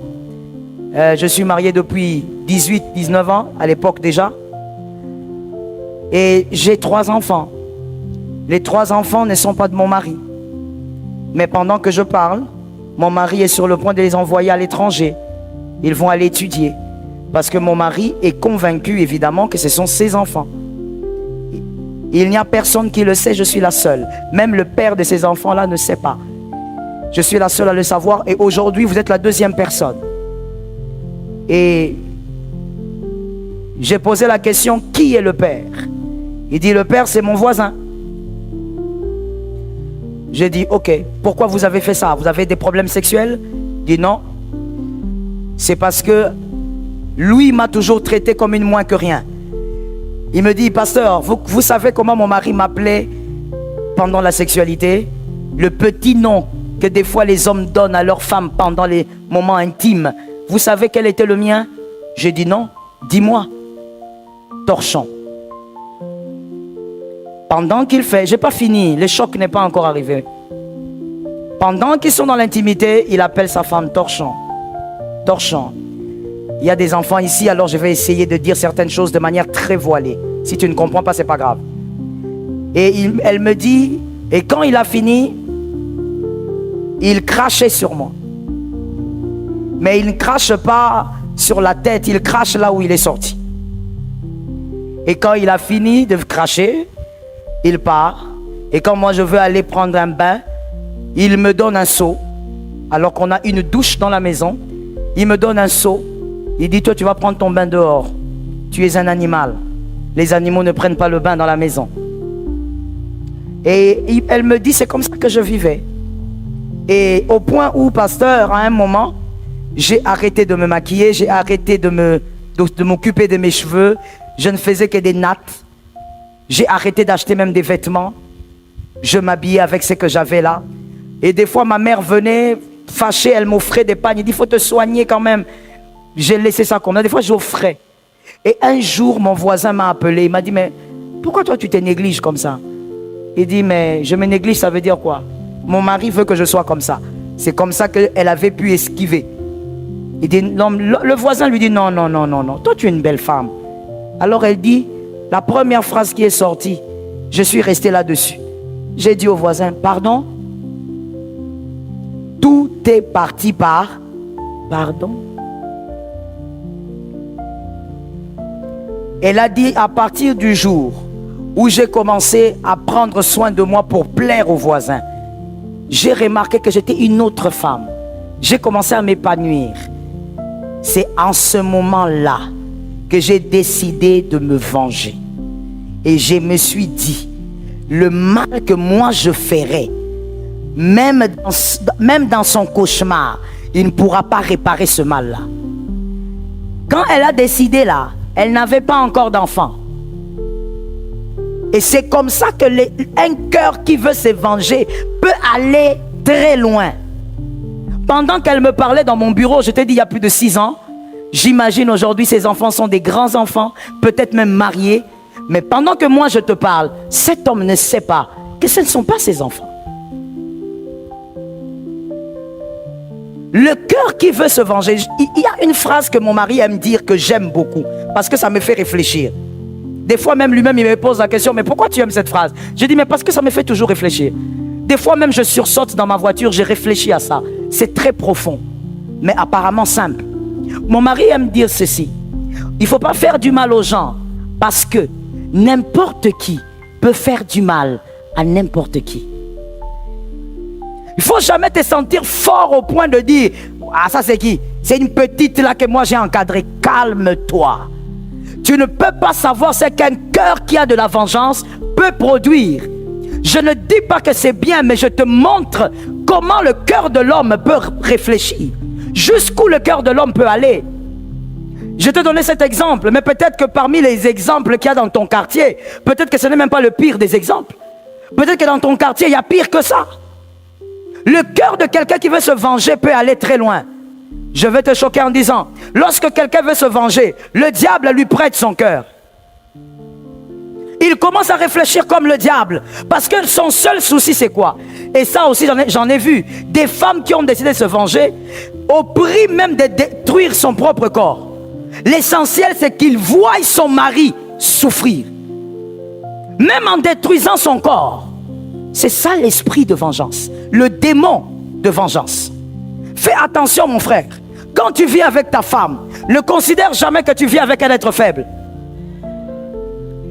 Je suis marié depuis 18-19 ans, à l'époque déjà. Et j'ai 3 enfants. Les 3 enfants ne sont pas de mon mari. Mais pendant que je parle, mon mari est sur le point de les envoyer à l'étranger. Ils vont aller étudier. Parce que mon mari est convaincu, évidemment, que ce sont ses enfants. Il n'y a personne qui le sait, je suis la seule. Même le père de ces enfants-là ne sait pas. Je suis la seule à le savoir. Et aujourd'hui, vous êtes la 2e personne. Et j'ai posé la question, qui est le père? Il dit, le père, c'est mon voisin. J'ai dit, ok, pourquoi vous avez fait ça? Vous avez des problèmes sexuels? Il dit, non. C'est parce que lui m'a toujours traité comme une moins que rien. Il me dit, pasteur, vous savez comment mon mari m'appelait pendant la sexualité? Le petit nom que des fois les hommes donnent à leurs femmes pendant les moments intimes. Vous savez quel était le mien? J'ai dit non, dis-moi. Torchon. Pendant qu'il fait, j'ai pas fini, le choc n'est pas encore arrivé. Pendant qu'ils sont dans l'intimité, il appelle sa femme Torchon. Torchon. Il y a des enfants ici, alors je vais essayer de dire certaines choses de manière très voilée. Si tu ne comprends pas, c'est pas grave. Et elle me dit, et quand il a fini, il crachait sur moi. Mais il ne crache pas sur la tête, il crache là où il est sorti. Et quand il a fini de cracher, il part. Et quand moi je veux aller prendre un bain, il me donne un seau. Alors qu'on a une douche dans la maison, il me donne un seau. Il dit, toi tu vas prendre ton bain dehors. Tu es un animal. Les animaux ne prennent pas le bain dans la maison. Et elle me dit, c'est comme ça que je vivais. Et au point où, pasteur, à un moment, j'ai arrêté de me maquiller, j'ai arrêté de m'occuper de mes cheveux. Je ne faisais que des nattes. J'ai arrêté d'acheter même des vêtements. Je m'habillais avec ce que j'avais là. Et des fois, ma mère venait fâchée, elle m'offrait des pagnes. Elle dit, il faut te soigner quand même. J'ai laissé ça comme ça. Des fois, j'offrais. Et un jour, mon voisin m'a appelé. Il m'a dit, mais pourquoi toi, tu te négliges comme ça? Il dit, mais je me néglige, ça veut dire quoi? Mon mari veut que je sois comme ça. C'est comme ça qu'elle avait pu esquiver. Il dit, non, le voisin lui dit, non, non, non, non, non. Toi, tu es une belle femme. Alors elle dit, la première phrase qui est sortie, je suis resté là-dessus. J'ai dit au voisin, pardon? Tout est parti par pardon. Elle a dit, à partir du jour où j'ai commencé à prendre soin de moi pour plaire aux voisins, j'ai remarqué que j'étais une autre femme. J'ai commencé à m'épanouir. C'est en ce moment-là que j'ai décidé de me venger. Et je me suis dit, le mal que moi je ferais, même dans son cauchemar, il ne pourra pas réparer ce mal-là. Quand elle a décidé là, elle n'avait pas encore d'enfant. Et c'est comme ça que un cœur qui veut se venger peut aller très loin. Pendant qu'elle me parlait dans mon bureau, je t'ai dit il y a plus de 6 ans, j'imagine aujourd'hui ces enfants sont des grands enfants, peut-être même mariés. Mais pendant que moi je te parle, cet homme ne sait pas que ce ne sont pas ses enfants. Le cœur qui veut se venger. Il y a une phrase que mon mari aime dire que j'aime beaucoup, parce que ça me fait réfléchir. Des fois même lui-même il me pose la question, mais pourquoi tu aimes cette phrase? Je dis, mais parce que ça me fait toujours réfléchir. Des fois même je sursaute dans ma voiture, j'ai réfléchi à ça. C'est très profond, mais apparemment simple. Mon mari aime dire ceci: il ne faut pas faire du mal aux gens, parce que n'importe qui peut faire du mal à n'importe qui. Il ne faut jamais te sentir fort au point de dire, ah ça c'est qui? C'est une petite là que moi j'ai encadrée. Calme-toi. Tu ne peux pas savoir ce qu'un cœur qui a de la vengeance peut produire. Je ne dis pas que c'est bien, mais je te montre comment le cœur de l'homme peut réfléchir. Jusqu'où le cœur de l'homme peut aller. Je te donnais cet exemple, mais peut-être que parmi les exemples qu'il y a dans ton quartier, peut-être que ce n'est même pas le pire des exemples. Peut-être que dans ton quartier, il y a pire que ça. Le cœur de quelqu'un qui veut se venger peut aller très loin. Je vais te choquer en disant, lorsque quelqu'un veut se venger, le diable lui prête son cœur. Il commence à réfléchir comme le diable, parce que son seul souci c'est quoi? Et ça aussi j'en ai vu, des femmes qui ont décidé de se venger, au prix même de détruire son propre corps. L'essentiel c'est qu'il voie son mari souffrir, même en détruisant son corps. C'est ça l'esprit de vengeance, le démon de vengeance. Fais attention mon frère, quand tu vis avec ta femme, ne considère jamais que tu vis avec un être faible.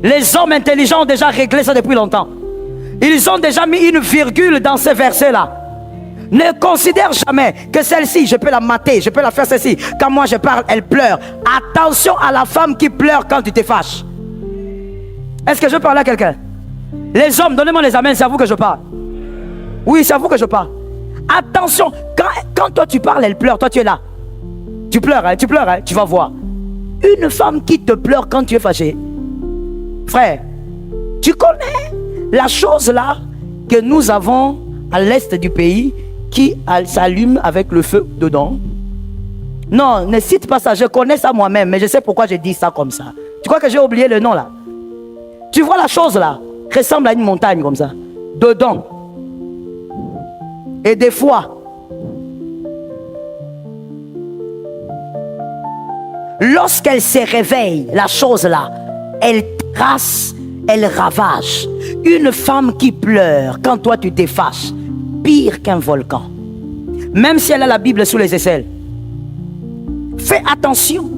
Les hommes intelligents ont déjà réglé ça depuis longtemps. Ils ont déjà mis une virgule dans ces versets-là. Ne considère jamais que celle-ci, je peux la mater, je peux la faire celle-ci. Quand moi je parle, elle pleure. Attention à la femme qui pleure quand tu te fâches. Est-ce que je parle à quelqu'un? Les hommes, donnez-moi les amens, c'est à vous que je parle. Oui, c'est à vous que je parle. Attention, quand toi tu parles, elle pleure, toi tu es là. Tu pleures, hein, tu vas voir. Une femme qui te pleure quand tu es fâché. Frère, tu connais la chose là que nous avons à l'est du pays qui s'allume avec le feu dedans? Non, ne cite pas ça, je connais ça moi-même, mais je sais pourquoi j'ai dit ça comme ça. Tu crois que j'ai oublié le nom là? Tu vois la chose là, ressemble à une montagne comme ça, dedans. Et des fois, lorsqu'elle se réveille, la chose là, elle trace, elle ravage. Une femme qui pleure quand toi tu te fâches, pire qu'un volcan. Même si elle a la Bible sous les aisselles. Fais attention.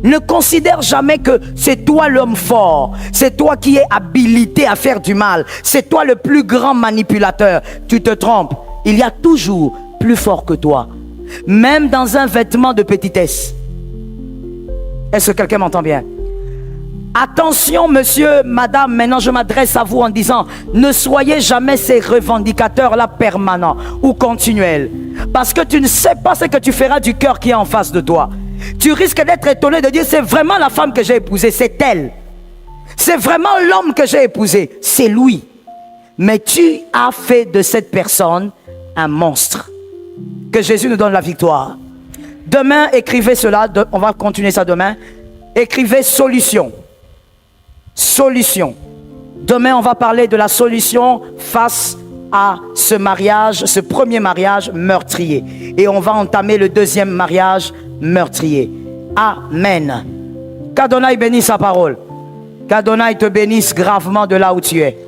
Ne considère jamais que c'est toi l'homme fort. C'est toi qui es habilité à faire du mal. C'est toi le plus grand manipulateur. Tu te trompes. Il y a toujours plus fort que toi. Même dans un vêtement de petitesse. Est-ce que quelqu'un m'entend bien? Attention monsieur, madame, maintenant je m'adresse à vous en disant, ne soyez jamais ces revendicateurs-là permanents ou continuels. Parce que tu ne sais pas ce que tu feras du cœur qui est en face de toi. Tu risques d'être étonné de dire, c'est vraiment la femme que j'ai épousée, c'est elle. C'est vraiment l'homme que j'ai épousé, c'est lui. Mais tu as fait de cette personne un monstre. Que Jésus nous donne la victoire. Demain, écrivez cela, on va continuer ça demain. Écrivez solution. Solution. Demain, on va parler de la solution face à ce mariage, ce premier mariage meurtrier. Et on va entamer le deuxième mariage meurtrier. Amen. Qu'Adonai bénisse sa parole. Qu'Adonai te bénisse gravement de là où tu es.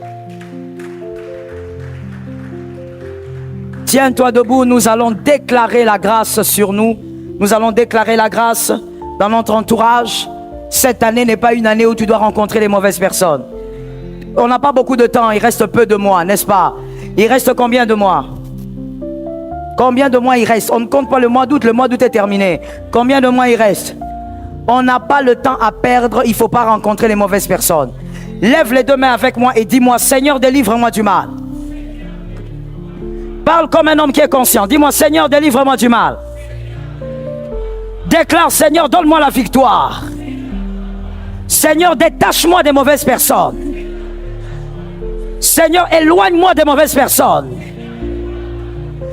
Tiens-toi debout, nous allons déclarer la grâce sur nous. Nous allons déclarer la grâce dans notre entourage. Cette année n'est pas une année où tu dois rencontrer les mauvaises personnes. On n'a pas beaucoup de temps, il reste peu de mois, n'est-ce pas? Il reste combien de mois? Combien de mois il reste? On ne compte pas le mois d'août est terminé. Combien de mois il reste? On n'a pas le temps à perdre, il ne faut pas rencontrer les mauvaises personnes. Lève les deux mains avec moi et dis-moi, Seigneur, délivre-moi du mal. Parle comme un homme qui est conscient. Dis-moi, Seigneur, délivre-moi du mal. Déclare, Seigneur, donne-moi la victoire. Seigneur, détache-moi des mauvaises personnes. Seigneur, éloigne-moi des mauvaises personnes.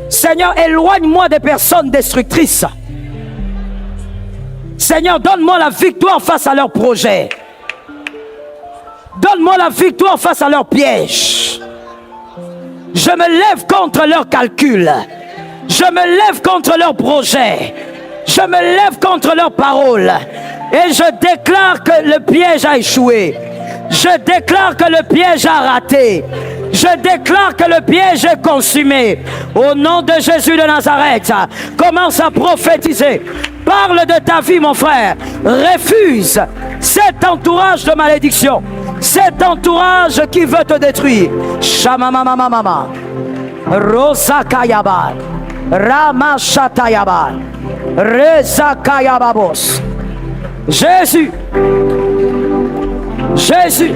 Seigneur, éloigne-moi des personnes destructrices. Seigneur, donne-moi la victoire face à leurs projets. Donne-moi la victoire face à leurs pièges. Je me lève contre leurs calculs. Je me lève contre leurs projets. Je me lève contre leurs paroles. Et je déclare que le piège a échoué. Je déclare que le piège a raté. Je déclare que le piège est consumé. Au nom de Jésus de Nazareth, commence à prophétiser. Parle de ta vie, mon frère. Refuse cet entourage de malédiction. Cet entourage qui veut te détruire. Shamamamamama. Rosakayabal. Ramashatayabal. Rezakayababos. Jésus. Jésus.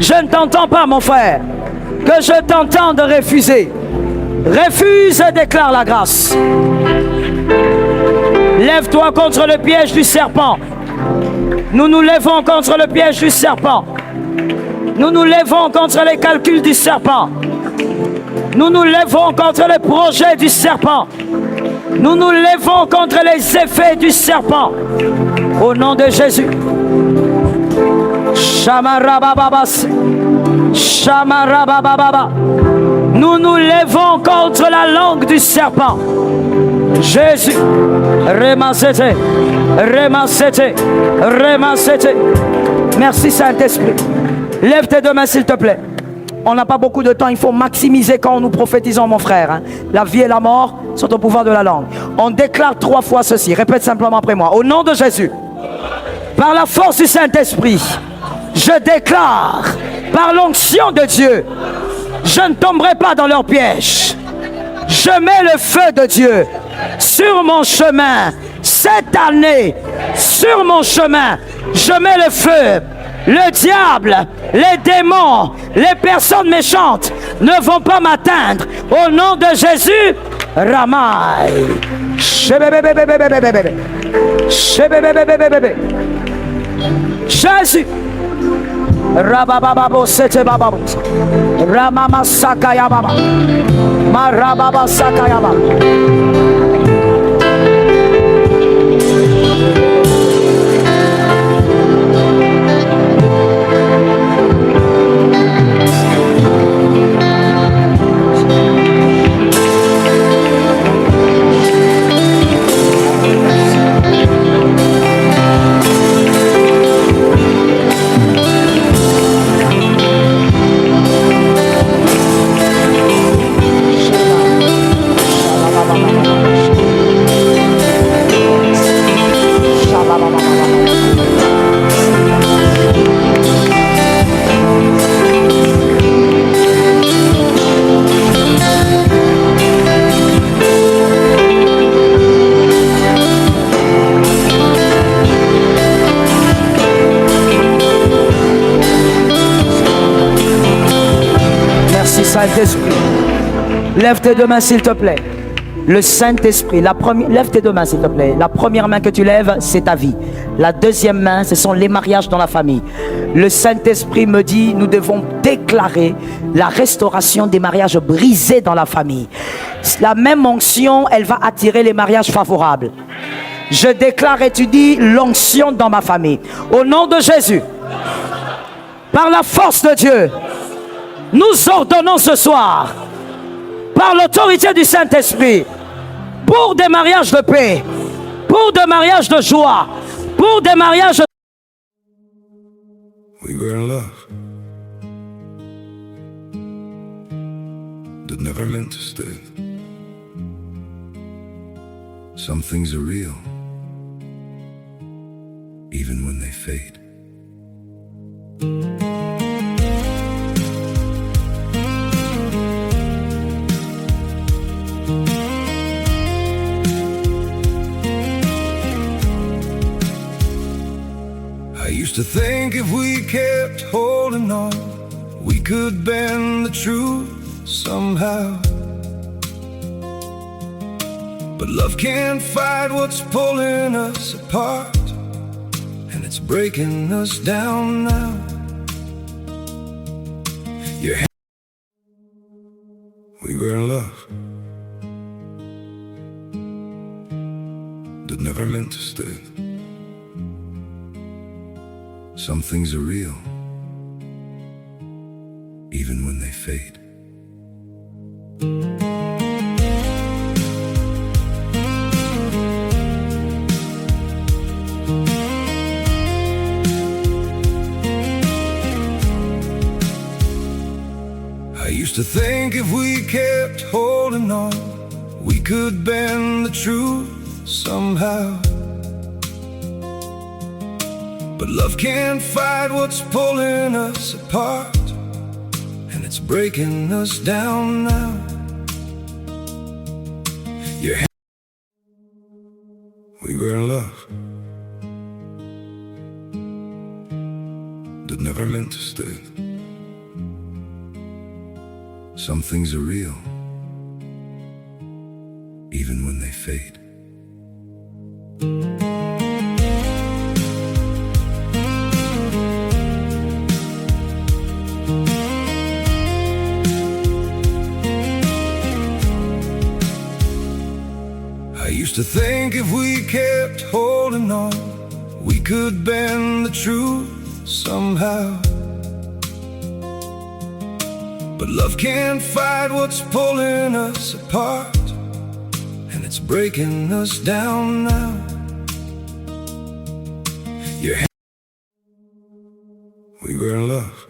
Je ne t'entends pas, mon frère. Que je t'entends de refuser. Refuse et déclare la grâce. Lève-toi contre le piège du serpent. Nous nous levons contre le piège du serpent. Nous nous levons contre les calculs du serpent. Nous nous levons contre les projets du serpent. Nous nous levons contre les effets du serpent. Au nom de Jésus. Shamarabababas. Shamarabababa. Nous nous levons contre la langue du serpent. Jésus. Remassete. Remassete. Remassete. Merci Saint-Esprit. Lève tes deux mains s'il te plaît. On n'a pas beaucoup de temps, il faut maximiser quand nous prophétisons, mon frère. La vie et la mort sont au pouvoir de la langue. On déclare 3 fois ceci. Répète simplement après moi. Au nom de Jésus, par la force du Saint-Esprit, je déclare, par l'onction de Dieu, je ne tomberai pas dans leur piège. Je mets le feu de Dieu sur mon chemin. Cette année, sur mon chemin, je mets le feu. Le diable, les démons, les personnes méchantes ne vont pas m'atteindre. Au nom de Jésus, Ramaï. Jésus. Rabababo sete bababo. Ramama sakaya baba. Marababa sakaya baba. Saint-Esprit, lève tes deux mains s'il te plaît. Le Saint-Esprit, lève tes deux mains s'il te plaît. La première main que tu lèves, c'est ta vie. La deuxième main, ce sont les mariages dans la famille. Le Saint-Esprit me dit, nous devons déclarer la restauration des mariages brisés dans la famille. La même onction, elle va attirer les mariages favorables. Je déclare et tu dis l'onction dans ma famille. Au nom de Jésus, par la force de Dieu, nous ordonnons ce soir, par l'autorité du Saint-Esprit, pour des mariages de paix, pour des mariages de joie, pour des mariages de... We were in love that never meant to stay. Some things are real, even when they fade. I used to think if we kept holding on, we could bend the truth somehow. But love can't fight what's pulling us apart, and it's breaking us down now. We were in love that never meant to stay. Some things are real, even when they fade. I used to think if we kept holding on, we could bend the truth somehow. But love can't fight what's pulling us apart, and it's breaking us down now. We were in love that never meant to stay. some things are real, even when they fade. I used to think if we kept holding on, we could bend the truth somehow. But love can't fight what's pulling us apart, and it's breaking us down now. Your hand, we were in love.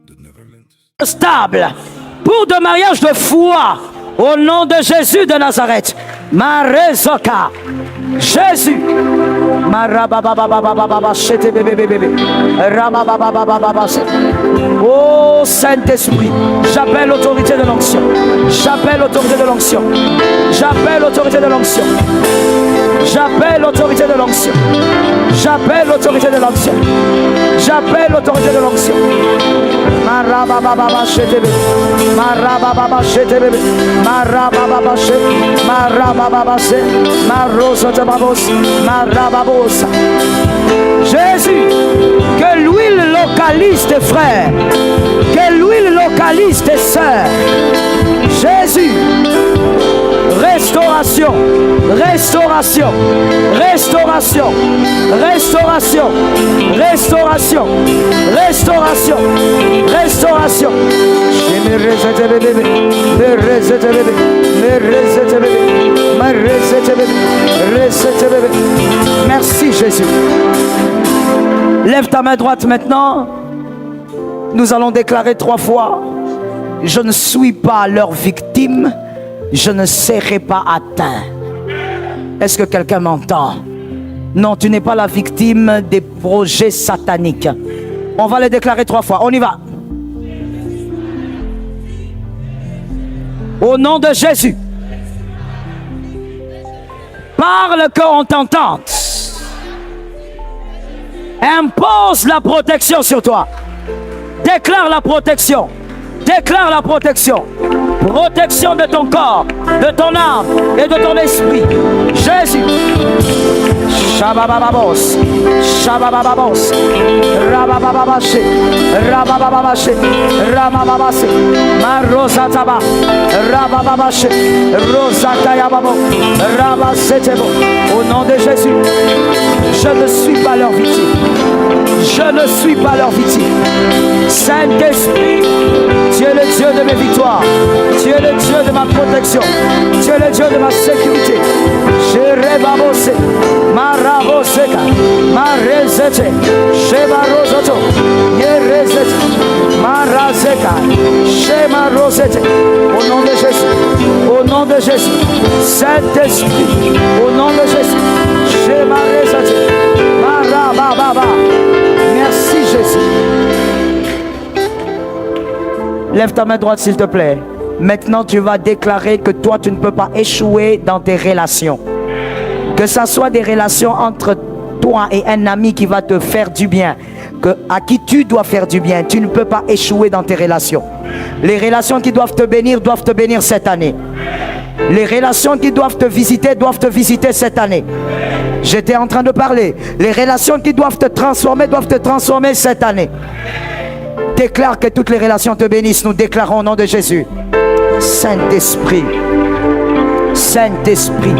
That never meant Stable pour de mariage de foi au nom de Jésus de Nazareth. Marezoka, Jésus. Oh Saint-Esprit, j'appelle l'autorité de l'onction. J'appelle l'autorité de l'onction. J'appelle l'autorité de l'onction. J'appelle l'autorité de l'onction. J'appelle l'autorité de l'onction. J'appelle l'autorité de l'onction. Marababa chetebe. Marababa chetebe. Marababa chetebe. Marababa chetebe. Marosotebabos. Marababosa. Jésus, que l'huile localise tes frères, que l'huile localise tes sœurs. Jésus, restauration, restauration, restauration, restauration, restauration, restauration, restauration. Merci Jésus. Lève ta main droite maintenant. Nous allons déclarer 3 fois: je ne suis pas leur victime, je ne serai pas atteint. Est-ce que quelqu'un m'entend? Non, tu n'es pas la victime des projets sataniques. On va les déclarer 3 fois. On y va. Au nom de Jésus. Parle qu'on t'entende. Impose la protection sur toi. Déclare la protection. Déclare la protection. Protection de ton corps, de ton âme et de ton esprit. Jésus. Shababababos. Shababababos. Rababababaché. Rababababaché. Rababababaché. Marosataba. Rabababaché. Rosatayababo. Rabasetebo. Au nom de Jésus, je ne suis pas leur victime. Je ne suis pas leur victime. Saint-Esprit, tu es le Dieu de mes victoires. Tu es le Dieu de ma protection. Tu es le Dieu de ma sécurité. Jérebabose, Maraboseka, Marezete, Shebarozoto, Yerezete, Marazeka, Shemarosete. Au nom de Jésus, au nom de Jésus, Saint-Esprit, au nom de Jésus, Shemarezete, Marabababa. Merci Jésus. Lève ta main droite s'il te plaît. Maintenant tu vas déclarer que toi tu ne peux pas échouer dans tes relations. Que ce soit des relations entre toi et un ami qui va te faire du bien, à qui tu dois faire du bien. Tu ne peux pas échouer dans tes relations. Les relations qui doivent te bénir cette année. Les relations qui doivent te visiter cette année. J'étais en train de parler. Les relations qui doivent te transformer cette année. Déclare que toutes les relations te bénissent. Nous déclarons au nom de Jésus. Saint-Esprit, Saint-Esprit,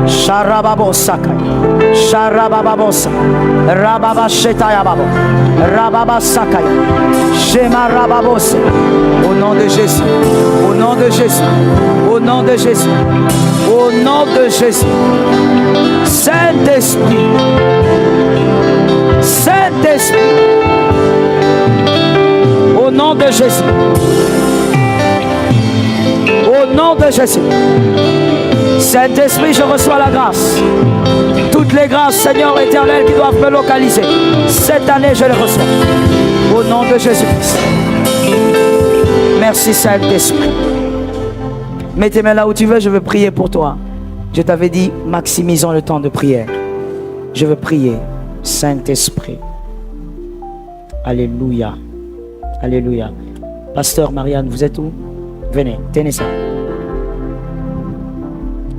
Sharababosaka, Sharabababosa, Rababashetayababo, Rababasakaya, Shemarababos. Au nom de Jésus, au nom de Jésus, au nom de Jésus, au nom de Jésus. Saint-Esprit, Saint-Esprit, au nom de Jésus. Au nom de Jésus. Saint-Esprit, je reçois la grâce. Toutes les grâces, Seigneur éternel, qui doivent me localiser. Cette année, je les reçois. Au nom de Jésus-Christ. Merci Saint-Esprit. Mets tes mains là où tu veux, je veux prier pour toi. Je t'avais dit, maximisons le temps de prière. Je veux prier. Saint-Esprit. Alléluia. Alléluia. Pasteur Marianne, vous êtes où? Venez, tenez ça.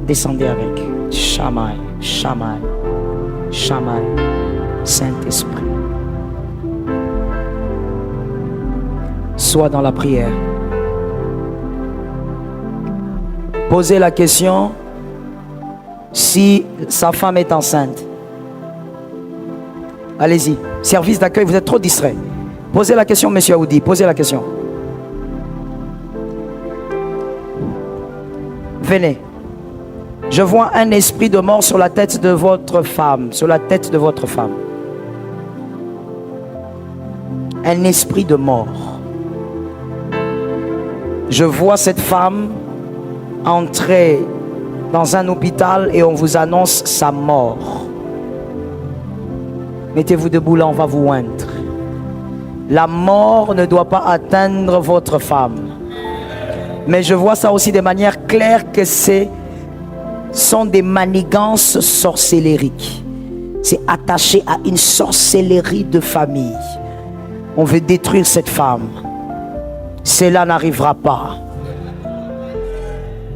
Descendez avec. Shammai, Shammai, Shammai, Saint-Esprit. Sois dans la prière. Posez la question si sa femme est enceinte. Allez-y. Service d'accueil, vous êtes trop distrait. Posez la question, monsieur Aoudi. Posez la question. Venez. Je vois un esprit de mort sur la tête de votre femme. Sur la tête de votre femme. Un esprit de mort. Je vois cette femme entrer dans un hôpital et on vous annonce sa mort. Mettez-vous debout là, on va vous oindre. La mort ne doit pas atteindre votre femme. Mais je vois ça aussi de manière claire que sont des manigances sorcellériques. C'est attaché à une sorcellerie de famille. On veut détruire cette femme. Cela n'arrivera pas.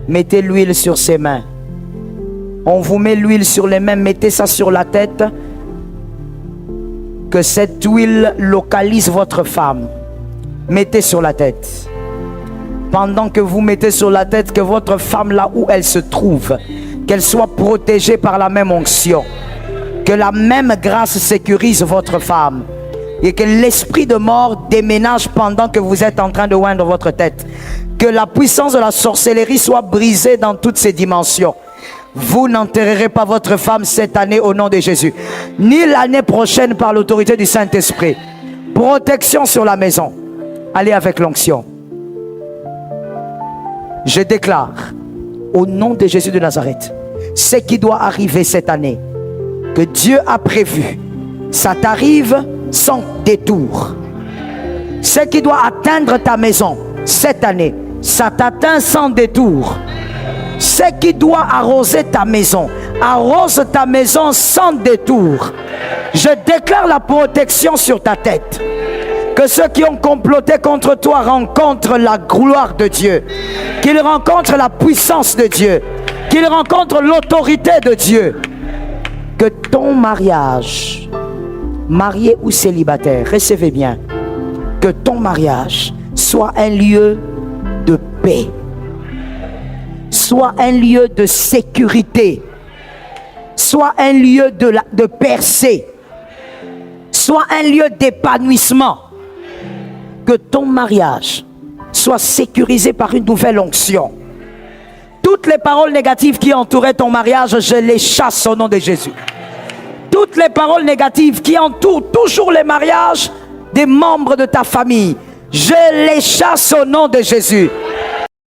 Mettez l'huile sur ses mains. On vous met l'huile sur les mains, mettez ça sur la tête. Que cette huile localise votre femme. Mettez sur la tête. Pendant que vous mettez sur la tête, que votre femme, là où elle se trouve, qu'elle soit protégée par la même onction. Que la même grâce sécurise votre femme. Et que l'esprit de mort déménage pendant que vous êtes en train de oindre votre tête. Que la puissance de la sorcellerie soit brisée dans toutes ses dimensions. Vous n'enterrerez pas votre femme cette année au nom de Jésus. Ni l'année prochaine par l'autorité du Saint-Esprit. Protection sur la maison. Allez avec l'onction. Je déclare au nom de Jésus de Nazareth, ce qui doit arriver cette année, que Dieu a prévu, ça t'arrive sans détour. Ce qui doit atteindre ta maison cette année, ça t'atteint sans détour. Ce qui doit arroser ta maison, arrose ta maison sans détour. Je déclare la protection sur ta tête. Que ceux qui ont comploté contre toi rencontrent la gloire de Dieu. Qu'ils rencontrent la puissance de Dieu. Qu'ils rencontrent l'autorité de Dieu. Que ton mariage, marié ou célibataire, recevez bien, que ton mariage soit un lieu de paix. Soit un lieu de sécurité. Soit un lieu de percée. Soit un lieu d'épanouissement. Que ton mariage soit sécurisé par une nouvelle onction. Toutes les paroles négatives qui entouraient ton mariage, je les chasse au nom de Jésus. Toutes les paroles négatives qui entourent toujours les mariages des membres de ta famille, je les chasse au nom de Jésus.